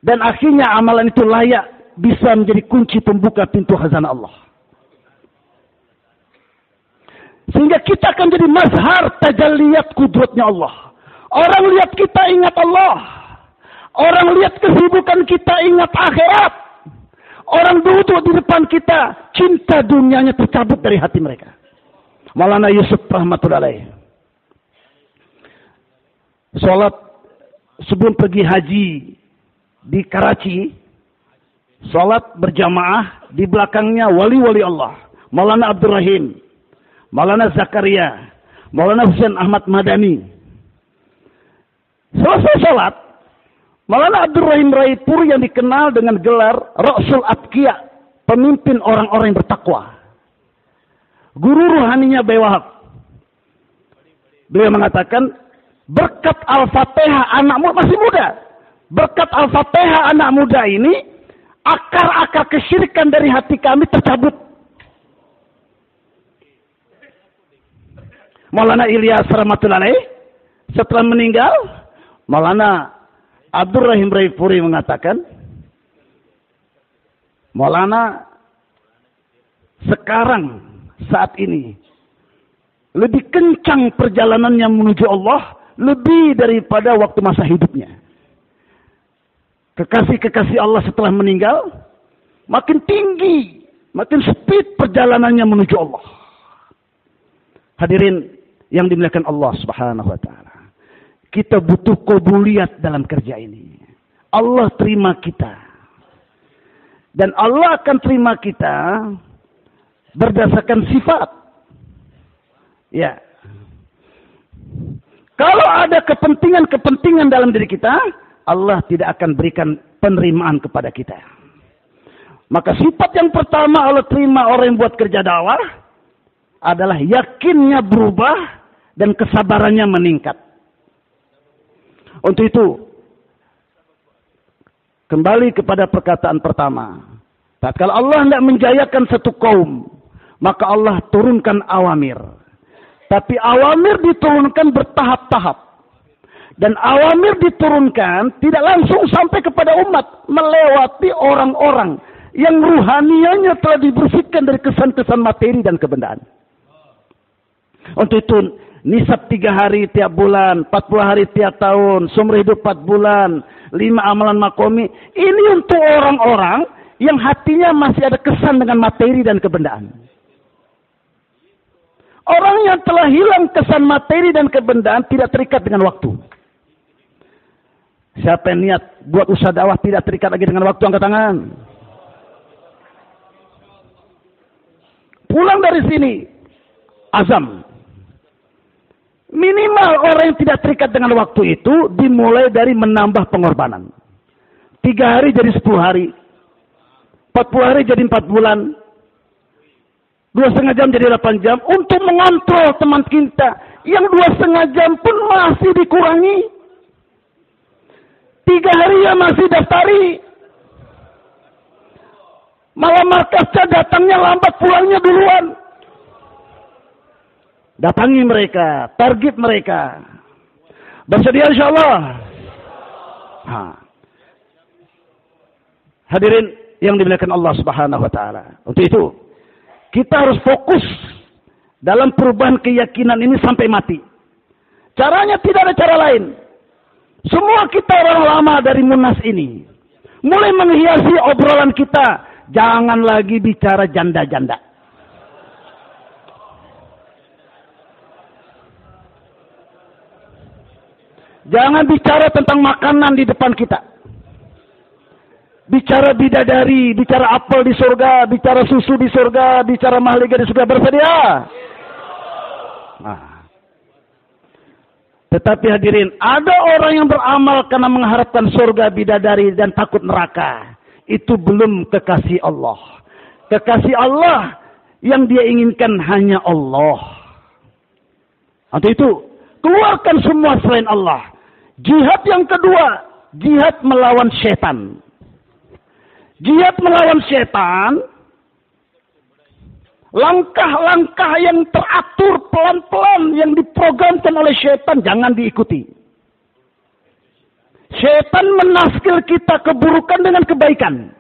Dan akhirnya amalan itu layak. Bisa menjadi kunci pembuka pintu khazanah Allah. Sehingga kita akan jadi mazhar tajalliyat kudratnya Allah. Orang lihat kita ingat Allah. Orang lihat kesibukan kita ingat akhirat. Orang duduk di depan kita, cinta dunianya tercabut dari hati mereka. Maulana Yusuf rahmatullahi alaih. Salat sebelum pergi haji di Karachi. Salat berjamaah, di belakangnya wali-wali Allah. Maulana Abdul Rahim, Maulana Zakaria, Maulana Husain Ahmad Madani. Selesai salat, Maulana Abdul Rahim Raipur yang dikenal dengan gelar Ra'sul Atqiya, pemimpin orang-orang yang bertakwa. Guru ruhaninya Bayi Wahab. Beliau mengatakan, berkat Al-Fatihah anak muda, masih muda. Berkat Al-Fatihah anak muda ini, akar-akar kesyirikan dari hati kami tercabut. Maulana Ilyas rahmatullahi alaih setelah meninggal, Maulana Abdul Rahim Raipuri mengatakan, Maulana sekarang saat ini lebih kencang perjalanannya menuju Allah lebih daripada waktu masa hidupnya. Kekasih-kekasih Allah setelah meninggal, makin tinggi, makin speed perjalanannya menuju Allah. Hadirin yang dimuliakan Allah subhanahu wa ta'ala. Kita butuh qabuliat dalam kerja ini. Allah terima kita. Dan Allah akan terima kita berdasarkan sifat. Ya. Kalau ada kepentingan-kepentingan dalam diri kita, Allah tidak akan berikan penerimaan kepada kita. Maka sifat yang pertama Allah terima orang yang buat kerja dakwah adalah yakinnya berubah dan kesabarannya meningkat. Untuk itu, kembali kepada perkataan pertama. Tatkala Allah hendak menjayakan satu kaum, maka Allah turunkan awamir. Tapi awamir diturunkan bertahap-tahap. Dan awamir diturunkan tidak langsung sampai kepada umat. Melewati orang-orang yang ruhanianya telah dibersihkan dari kesan-kesan materi dan kebendaan. Untuk itu, nisab 3 hari tiap bulan, 40 hari tiap tahun, sumber hidup 4 bulan, 5 amalan makomi. Ini untuk orang-orang yang hatinya masih ada kesan dengan materi dan kebendaan. Orang yang telah hilang kesan materi dan kebendaan tidak terikat dengan waktu. Siapa yang niat buat usaha dakwah tidak terikat lagi dengan waktu, angkat tangan. Pulang dari sini, azam. Minimal orang yang tidak terikat dengan waktu itu dimulai dari menambah pengorbanan. 3 hari jadi 10 hari. 40 hari jadi 4 bulan. 2,5 jam jadi 8 jam. Untuk mengontrol teman kita. Yang 2,5 jam pun masih dikurangi. 3 hari ya masih daftari. Malah markasnya datangnya lambat, pulangnya duluan. Datangi mereka, target mereka. Bersedia insyaAllah. Hadirin yang dimuliakan Allah subhanahu wa ta'ala. Untuk itu, kita harus fokus dalam perubahan keyakinan ini sampai mati. Caranya tidak ada cara lain. Semua kita orang lama dari Munas ini mulai menghiasi obrolan kita. Jangan lagi bicara janda-janda. Jangan bicara tentang makanan di depan kita. Bicara bidadari, bicara apel di surga, bicara susu di surga, bicara mahliga di surga. Bersedia? Nah. Tetapi hadirin, ada orang yang beramal karena mengharapkan surga, bidadari, dan takut neraka. itu belum kekasih Allah. Kekasih Allah yang dia inginkan hanya Allah. Atau itu, keluarkan semua selain Allah. Jihad yang kedua, jihad melawan setan. Jihad melawan setan, langkah-langkah yang teratur pelan-pelan yang diprogramkan oleh setan jangan diikuti. Setan menaskil kita keburukan dengan kebaikan.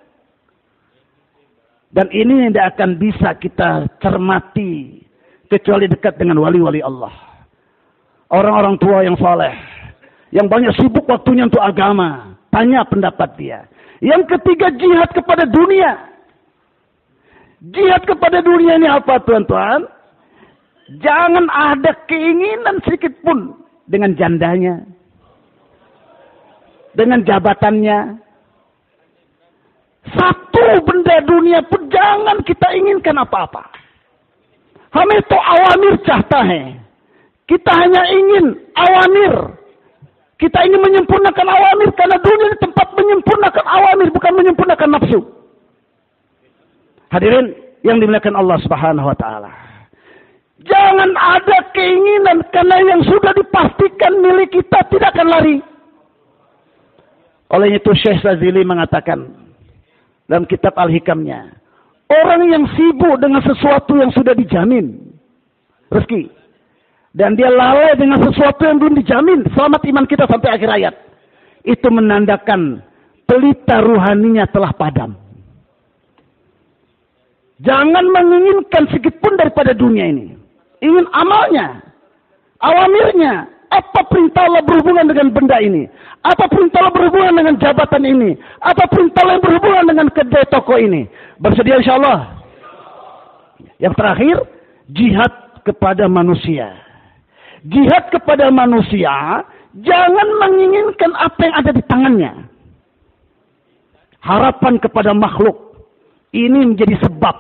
Dan ini tidak akan bisa kita cermati kecuali dekat dengan wali-wali Allah. Orang-orang tua yang saleh, yang banyak sibuk waktunya untuk agama, tanya pendapat dia. Yang ketiga, jihad kepada dunia. Jihad kepada dunia ini apa, tuan-tuan? Jangan ada keinginan sedikit pun dengan jandanya, dengan jabatannya. Satu benda dunia pun jangan kita inginkan apa-apa. Hame to awamir cahta hai. Kita hanya ingin awamir. Kita ingin menyempurnakan awamir karena dunia ini tempat menyempurnakan awamir, bukan menyempurnakan nafsu. Hadirin yang dimuliakan Allah Subhanahu wa taala. Jangan ada keinginan karena yang sudah dipastikan milik kita tidak akan lari. Oleh itu Syekh Sazili mengatakan dalam kitab Al-Hikamnya, orang yang sibuk dengan sesuatu yang sudah dijamin rezeki, dan dia lalai dengan sesuatu yang belum dijamin selamat iman kita sampai akhir hayat, itu menandakan pelita ruhaninya telah padam. Jangan menginginkan sedikit pun daripada dunia ini. Ingin amalnya, awamirnya. Apa perintah Allah berhubungan dengan benda ini? Apa perintah Allah berhubungan dengan jabatan ini? Apa perintah Allah berhubungan dengan kedai toko ini? Bersedia insyaAllah. Yang terakhir, jihad kepada manusia. Jihad kepada manusia, jangan menginginkan apa yang ada di tangannya. Harapan kepada makhluk, ini menjadi sebab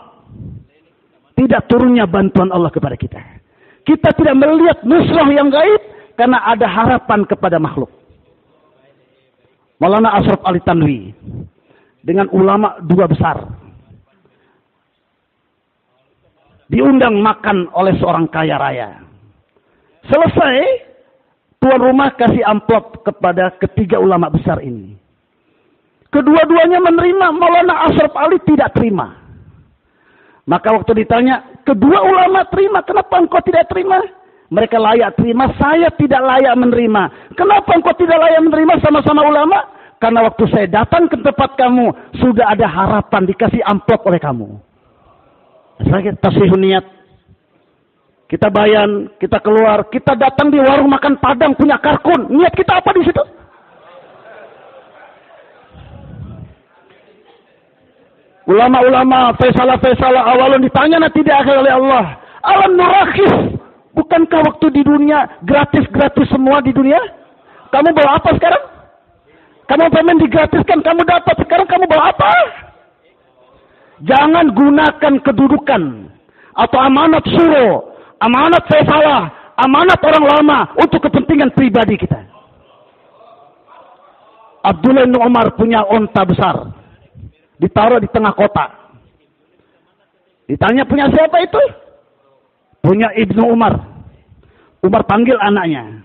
tidak turunnya bantuan Allah kepada kita. Kita tidak melihat nusrah yang gaib, karena ada harapan kepada makhluk. Maulana Ashraf Ali Tanwi dengan ulama dua besar diundang makan oleh seorang kaya raya. Selesai, tuan rumah kasih amplop kepada ketiga ulama besar ini. Kedua-duanya menerima, Maulana Ashraf Ali tidak terima. Maka waktu ditanya, kedua ulama terima, kenapa engkau tidak terima? Mereka layak terima, saya tidak layak menerima. Kenapa engkau tidak layak menerima sama-sama ulama? Karena waktu saya datang ke tempat kamu, sudah ada harapan dikasih amplop oleh kamu. Saya tasbihun niat. Kita bayan, kita keluar, kita datang di warung makan Padang punya karkun. Niat kita apa di situ? Ulama-ulama, Faisalah awalun ditanya nanti di akhir oleh Allah. Alam nurakhis. Bukankah waktu di dunia gratis-gratis semua di dunia? Kamu bawa apa sekarang? Kamu pengen digratiskan, kamu dapat. Sekarang kamu bawa apa? Jangan gunakan kedudukan atau amanat suruh, amanat Faisalah, amanat orang lama untuk kepentingan pribadi kita. Abdullah bin Umar punya onta besar, ditaruh di tengah kota. Ditanya punya siapa itu? Punya Ibnu Umar. Umar panggil anaknya.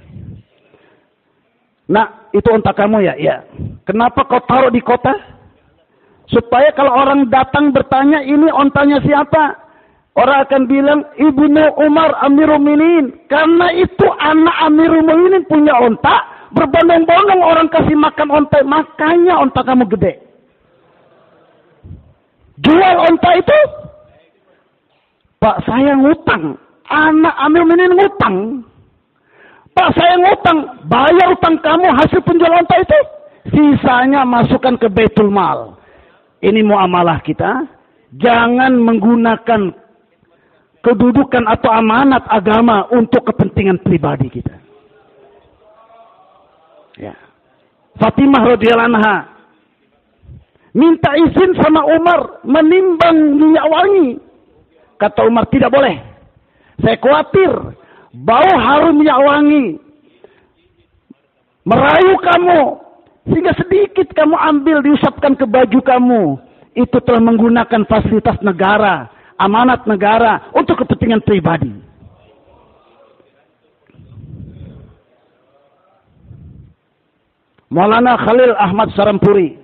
Nak, itu onta kamu ya? Ya. Kenapa kau taruh di kota? Supaya kalau orang datang bertanya, ini ontanya siapa? Orang akan bilang, Ibnu Umar Amirul Mukminin. Karena itu anak Amirul Mukminin punya onta, berbondong-bondong orang kasih makan onta, makanya onta kamu gede. Jual onta itu? Pak, saya ngutang. Anak Amirul Mukminin ngutang. Pak, saya ngutang. Bayar utang kamu hasil penjualan onta itu. Sisanya masukkan ke Baitul Mal. Ini muamalah kita. Jangan menggunakan kedudukan atau amanat agama untuk kepentingan pribadi kita. Ya. Fatimah radhiyallahu anha minta izin sama Umar menimbang minyak wangi. Kata Umar, tidak boleh. Saya khawatir bau harum minyak wangi merayu kamu, Sehingga sedikit kamu ambil diusapkan ke baju kamu, itu telah menggunakan fasilitas negara, amanat negara untuk kepentingan pribadi. Maulana Khalil Ahmad Sarampuri,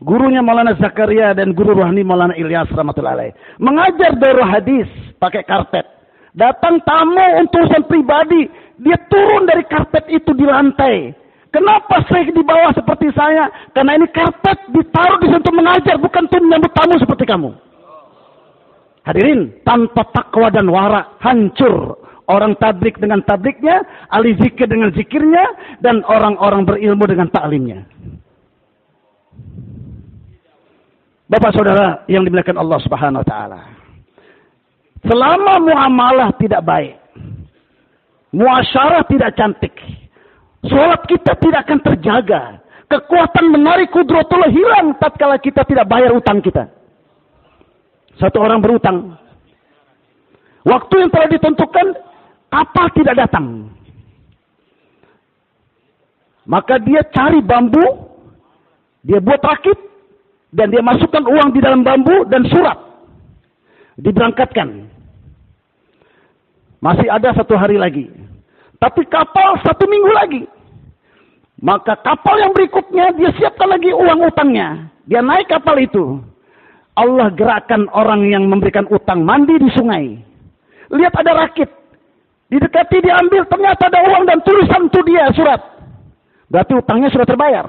gurunya Maulana Zakaria dan guru rohani Maulana Ilyas rahmatullahi alaih, mengajar Darul Hadis pakai karpet. Datang tamu untuk urusan pribadi, dia turun dari karpet itu di lantai. Kenapa saya di bawah seperti saya? Karena ini karpet ditaruh di situ untuk mengajar, bukan untuk menyambut tamu seperti kamu. Hadirin, tanpa takwa dan wara, hancur. Orang tablik dengan tabliknya, ahli zikir dengan zikirnya, dan orang-orang berilmu dengan taklimnya. Bapak saudara yang dimuliakan Allah Subhanahu wa taala. Selama muamalah tidak baik, muasyarah tidak cantik, salat kita tidak akan terjaga. Kekuatan menarik kudratullah hilang tatkala kita tidak bayar utang kita. Satu orang berutang. Waktu yang telah ditentukan, kapal tidak datang. Maka dia cari bambu, dia buat rakit, dan dia masukkan uang di dalam bambu dan surat. Diberangkatkan. Masih ada 1 hari lagi. Tapi kapal 1 minggu lagi. Maka kapal yang berikutnya dia siapkan lagi uang utangnya. Dia naik kapal itu. Allah gerakkan orang yang memberikan utang mandi di sungai. Lihat ada rakit. Didekati diambil, ternyata ada uang dan tulisan itu dia surat. Berarti utangnya sudah terbayar.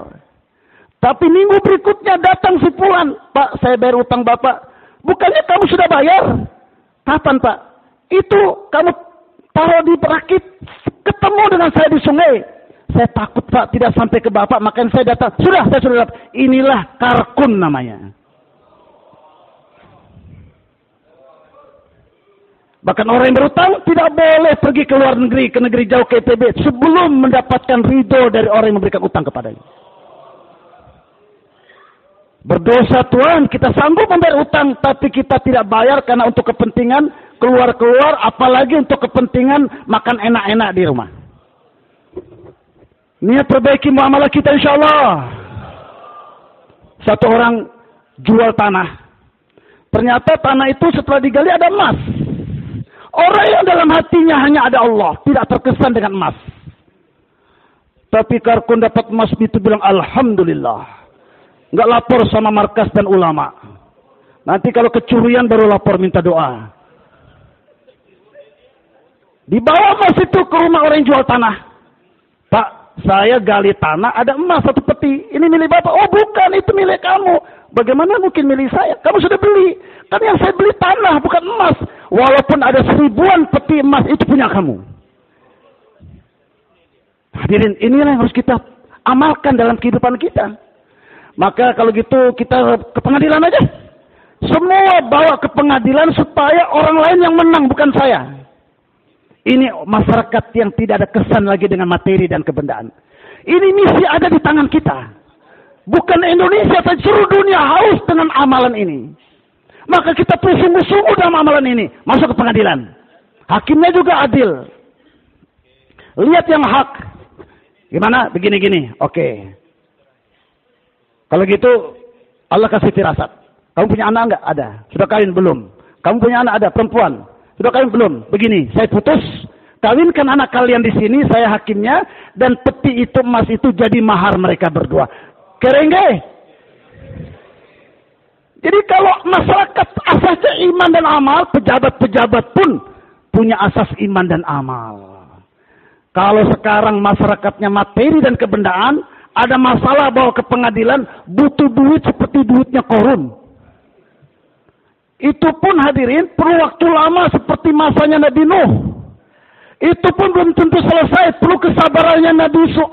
Tapi minggu berikutnya datang si fulan. Pak, saya bayar utang Bapak. Bukannya kamu sudah bayar? Kapan Pak? Itu kamu taruh di rakit, ketemu dengan saya di sungai. Saya takut Pak tidak sampai ke Bapak, makanya saya datang. Sudah, saya sudah dapat. Inilah karkun namanya. Bahkan orang yang berutang tidak boleh pergi ke luar negeri, ke negeri jauh ke IPB, sebelum mendapatkan ridho dari orang yang memberikan utang kepadanya. Berdosa Tuhan, kita sanggup membayar utang, tapi kita tidak bayar karena untuk kepentingan keluar-keluar, apalagi untuk kepentingan makan enak-enak di rumah. Niat perbaiki muamalah kita insya Allah. Satu orang jual tanah. Ternyata tanah itu setelah digali ada emas. Orang yang dalam hatinya hanya ada Allah, tidak terkesan dengan emas. Tapi karkun dapat emas itu bilang Alhamdulillah. Nggak lapor sama markas dan ulama. Nanti kalau kecurian baru lapor minta doa. Dibawa emas itu ke rumah orang yang jual tanah. Pak, saya gali tanah, ada emas 1 peti. Ini milik Bapak. Oh bukan, itu milik kamu. Bagaimana mungkin milik saya? Kamu sudah beli. Kan yang saya beli tanah, bukan emas. Walaupun ada 1000-an peti emas, itu punya kamu. Hadirin, inilah yang harus kita amalkan dalam kehidupan kita. Maka kalau gitu kita ke pengadilan aja. Semua bawa ke pengadilan supaya orang lain yang menang, bukan saya. Ini masyarakat yang tidak ada kesan lagi dengan materi dan kebendaan. Ini misi ada di tangan kita. Bukan Indonesia, tapi seluruh dunia haus dengan amalan ini. Maka kita perlu sungguh-sungguh dalam amalan ini. Masuk ke pengadilan. Hakimnya juga adil. Lihat yang hak. Gimana? Begini-gini. Oke. Kalau gitu, Allah kasih firasat. Kamu punya anak enggak? Ada. Sudah kawin? Belum. Kamu punya anak? Ada. Perempuan? Sudah kawin? Belum. Begini, saya putus. Kawinkan anak kalian di sini, saya hakimnya. Dan peti itu, emas itu jadi mahar mereka berdua. Kerengge? Jadi kalau masyarakat asasnya iman dan amal, pejabat-pejabat pun punya asas iman dan amal. Kalau sekarang masyarakatnya materi dan kebendaan, ada masalah bawa ke pengadilan, butuh duit seperti duitnya korun. Itu pun hadirin perlu waktu lama seperti masanya Nabi Nuh. Itu pun belum tentu selesai, perlu kesabarannya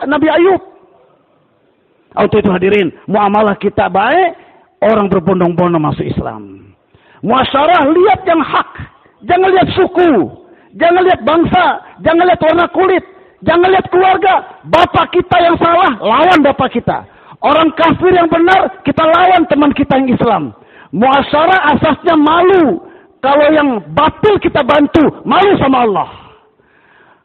Nabi Ayub. Untuk itu hadirin, muamalah kita baik, orang berbondong-bondong masuk Islam. Muasyarah lihat yang hak, jangan lihat suku, jangan lihat bangsa, jangan lihat warna kulit. Jangan lihat keluarga, bapak kita yang salah, lawan bapak kita. Orang kafir yang benar, kita lawan teman kita yang Islam. Muasyarah asasnya malu. Kalau yang batil kita bantu, malu sama Allah.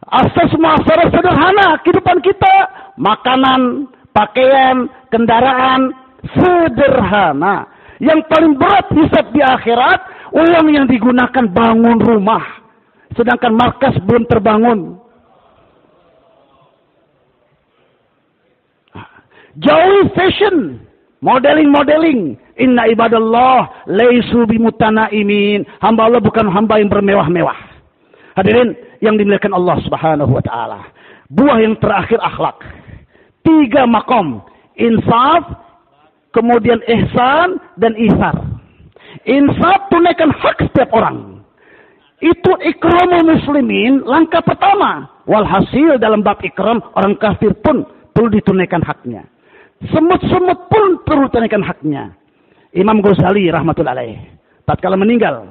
Asas muasyarah sederhana, kehidupan kita, makanan, pakaian, kendaraan sederhana. Yang paling berat hisab di akhirat, uang yang digunakan bangun rumah. Sedangkan markas belum terbangun. Jauhi fashion, modeling. Inna ibadallah laisu bimutanaimin. Hamba Allah bukan hamba yang bermewah-mewah. Hadirin yang dimuliakan Allah Subhanahu wa taala. Buah yang terakhir akhlak. 3 maqam, insaf, kemudian ihsan dan ihsar. Insaf, tunaikan hak setiap orang. Itu ikramul muslimin, langkah pertama. Walhasil dalam bab ikram, orang kafir pun perlu ditunaikan haknya. Semut-semut pun perlu ditunaikan haknya. Imam Ghazali rahmatullahi alaih, tatkala meninggal,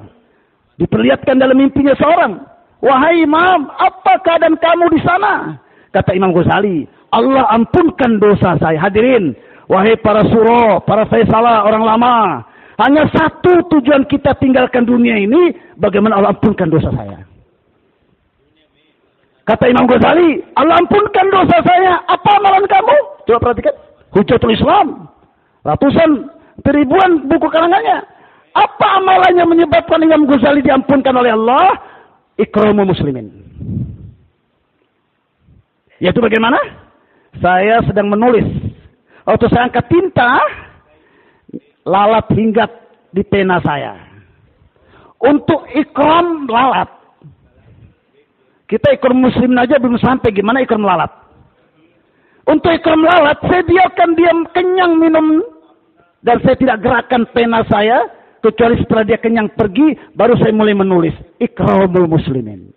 diperlihatkan dalam mimpinya seorang. Wahai Imam, apa keadaan kamu di sana? Kata Imam Ghazali, Allah ampunkan dosa saya. Hadirin, wahai para suro, para faisalah, orang lama, hanya satu tujuan kita tinggalkan dunia ini, bagaimana Allah ampunkan dosa saya. Kata Imam Ghazali, Allah ampunkan dosa saya, apa amalan kamu? Coba perhatikan, Hujatul Islam, ratusan, ribuan buku karangannya. Apa amalannya menyebabkan Imam Ghazali diampunkan oleh Allah? Ikramul muslimin. Yaitu bagaimana? Saya sedang menulis. Waktu saya angkat tinta, lalat hinggap di pena saya. Untuk ikram lalat. Kita ikram muslimin aja belum sampai, gimana ikram lalat? Untuk ikram lalat, saya biarkan dia kenyang minum. Dan saya tidak gerakkan pena saya, kecuali setelah dia kenyang pergi, baru saya mulai menulis. Ikramul muslimin.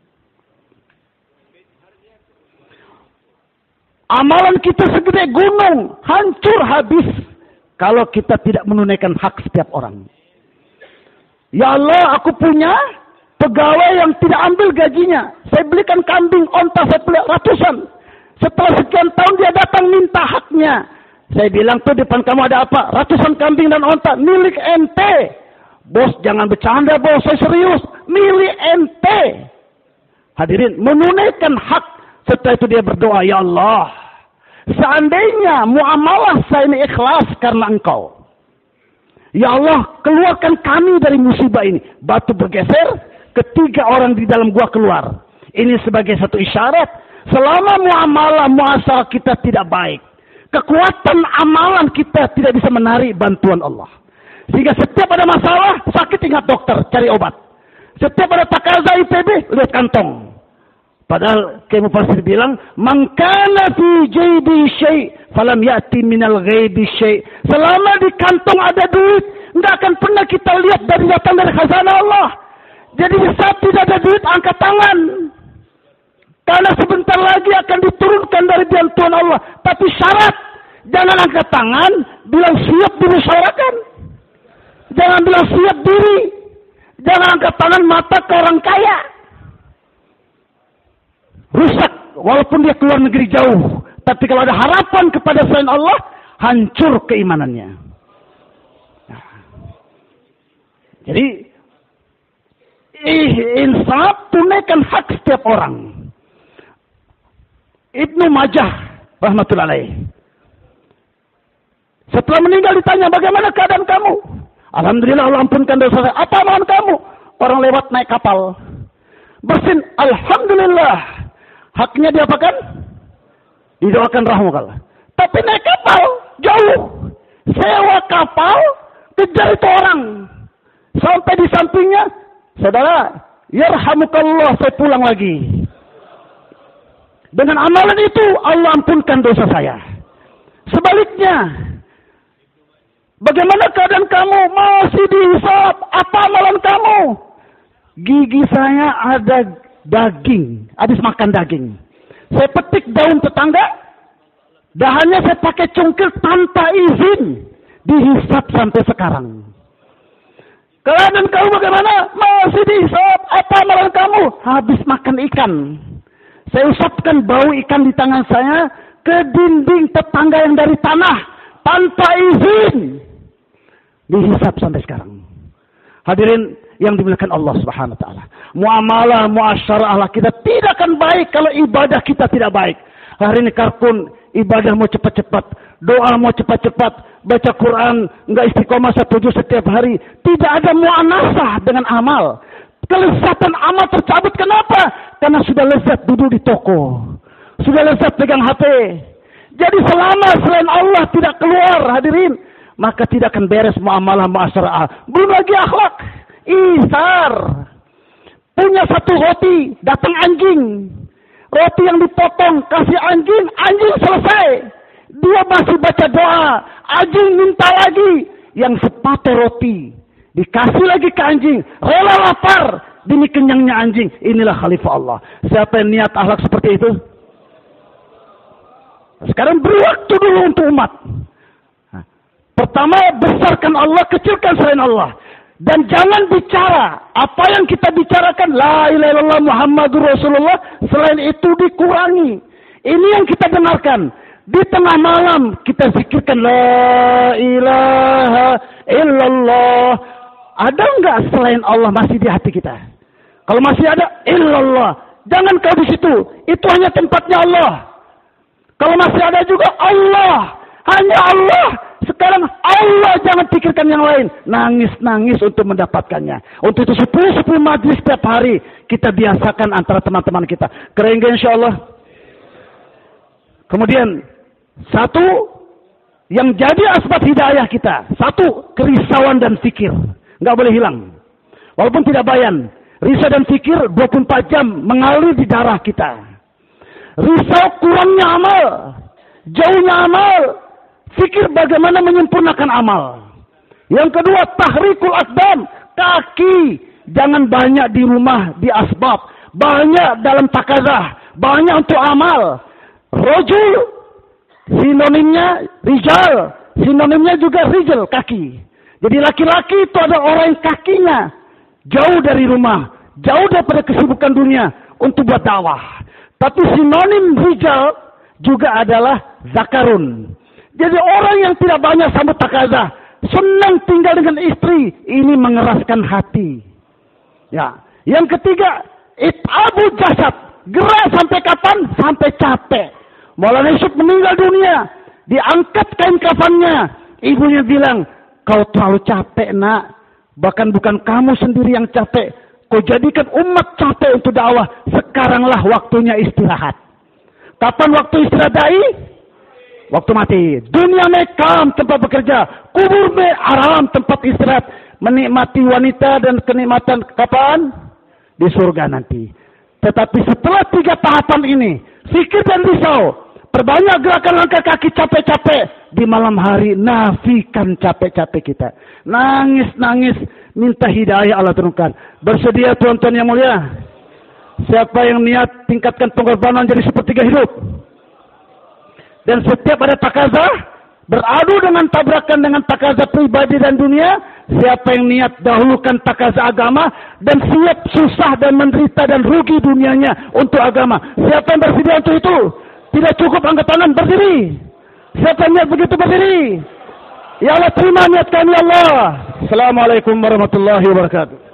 Amalan kita segede gunung, hancur habis kalau kita tidak menunaikan hak setiap orang. Ya Allah, aku punya pegawai yang tidak ambil gajinya. Saya belikan kambing, onta, saya beli ratusan. Setelah sekian tahun dia datang minta haknya. Saya bilang, tuh depan kamu ada apa? Ratusan kambing dan onta, milik ente. Bos, jangan bercanda bos, saya serius. Milik ente. Hadirin, menunaikan hak. Setelah itu dia berdoa, ya Allah, seandainya muamalah saya ini ikhlas karena engkau. Ya Allah, keluarkan kami dari musibah ini. Batu bergeser, 3 orang di dalam gua keluar. Ini sebagai satu isyarat. Selama muamalah muasal kita tidak baik, kekuatan amalan kita tidak bisa menarik bantuan Allah. Sehingga setiap ada masalah, sakit ingat dokter, cari obat. Setiap ada takaza IPB, lihat kantong. Padahal kayak Mufassir bilang, man kana fi jaybi syai' falam ya'ti minal ghaibi syai'. Selama di kantong ada duit, enggak akan pernah kita lihat dari datang dari khazanah Allah. Jadi saat tidak ada duit, angkat tangan. Karena sebentar lagi akan diturunkan dari bantuan Allah. Tapi syarat, jangan angkat tangan, bilang siap dimusyawarahkan. Jangan bilang siap diri. Jangan angkat tangan mata ke orang kaya. Rusak, walaupun dia keluar negeri jauh. Tapi kalau ada harapan kepada selain Allah, hancur keimanannya. Nah. Jadi, insaf, tunaikan hak setiap orang. Ibnu Majah, rahmatullahi alaih. Setelah meninggal ditanya, bagaimana keadaan kamu? Alhamdulillah Allah ampunkan dosa saya. Apa amalan kamu? Orang lewat naik kapal. Bersin, alhamdulillah. Haknya diapakan? Didoakan rahmatullah. Tapi naik kapal, jauh. Sewa kapal, kejar itu orang. Sampai di sampingnya, saudara, yarhamukallah, saya pulang lagi. Dengan amalan itu, Allah ampunkan dosa saya. Sebaliknya, bagaimana keadaan kamu? Masih dihisab. Apa amalan kamu? Gigi saya ada daging, habis makan daging. Saya petik daun tetangga, dahannya saya pakai cungkil tanpa izin, dihisap sampai sekarang. Keadaan kamu bagaimana? Masih dihisap. Apa amalan kamu? Habis makan ikan. Saya usapkan bau ikan di tangan saya ke dinding tetangga yang dari tanah tanpa izin, dihisap sampai sekarang. Hadirin yang dimuliakan Allah Subhanahu wa taala. Muamalah, muasyarah kita tidak akan baik kalau ibadah kita tidak baik. Hari ini karpun ibadah mau cepat-cepat. Doa mau cepat-cepat, baca Quran enggak istiqomah 1 juz setiap hari. Tidak ada mu'anasah dengan amal. Kelezatan amal tercabut. Kenapa? Karena sudah lezat duduk di toko, sudah lezat pegang HP. Jadi selama selain Allah tidak keluar, hadirin, maka tidak akan beres muamalah muasyarah. Belum lagi akhlak. Isar. Punya 1 roti, datang anjing. Roti yang dipotong, kasih anjing, anjing selesai. Dia masih baca doa, anjing minta lagi. Yang separuh roti, dikasih lagi ke anjing, rela lapar, demi kenyangnya anjing. Inilah khalifah Allah. Siapa yang niat akhlak seperti itu? Sekarang beri waktu dulu untuk umat. Pertama, besarkan Allah, kecilkan selain Allah. Dan jangan bicara apa yang kita bicarakan, la ilaha illallah Muhammadur Rasulullah, selain itu dikurangi. Ini yang kita dengarkan. Di tengah malam kita zikirkan la ilaha illallah. Ada enggak selain Allah masih di hati kita? Kalau masih ada, illallah. Jangan kau di situ. Itu hanya tempatnya Allah. Kalau masih ada juga Allah. Hanya Allah. Sekarang Allah, jangan pikirkan yang lain. Nangis-nangis untuk mendapatkannya. Untuk itu 10 majlis setiap hari kita biasakan antara teman-teman kita. Keren gak insya Allah? Kemudian, 1 yang jadi asbab hidayah kita. 1, kerisauan dan fikir. Nggak boleh hilang. Walaupun tidak bayan. Risau dan fikir 24 jam mengalir di darah kita. Risau kurangnya amal. Jauhnya amal. Fikir bagaimana menyempurnakan amal. Yang kedua, tahrikul aqdam. Kaki. Jangan banyak di rumah, di asbab. Banyak dalam takazah. Banyak untuk amal. Rojul. Sinonimnya rijal. Sinonimnya juga rijal, kaki. Jadi laki-laki itu adalah orang yang kakinya jauh dari rumah. Jauh daripada kesibukan dunia. Untuk buat dakwah. Tapi sinonim rijal juga adalah zakarun. Jadi orang yang tidak banyak sambut takazah, senang tinggal dengan istri, ini mengeraskan hati. Ya, yang ketiga, itabu jasad, gerak sampai kapan? Sampai capek. Maulana Yusuf meninggal dunia, diangkat kain kafannya, ibunya bilang, kau terlalu capek nak, bahkan bukan kamu sendiri yang capek, kau jadikan umat capek untuk dakwah. Sekaranglah waktunya istirahat. Kapan waktu istirahat dai? Waktu mati. Dunia mekam tempat bekerja. Kubur me aram tempat istirahat. Menikmati wanita dan kenikmatan kapan? Di surga nanti. Tetapi setelah 3 tahapan ini, fikir dan risau, perbanyak gerakan langkah kaki capek-capek. Di malam hari, nafikan capek-capek kita. Nangis-nangis, minta hidayah Allah turunkan. Bersedia tuan-tuan yang mulia? Siapa yang niat tingkatkan pengorbanan jadi sepertiga hidup? Dan setiap ada takazah, beradu dengan tabrakan dengan takazah pribadi dan dunia. Siapa yang niat dahulukan takazah agama dan siap susah dan menderita dan rugi dunianya untuk agama. Siapa yang bersedia untuk itu? Tidak cukup angkat tangan, berdiri. Siapa yang niat begitu, berdiri. Ya Allah, terima niat kami Allah. Assalamualaikum warahmatullahi wabarakatuh.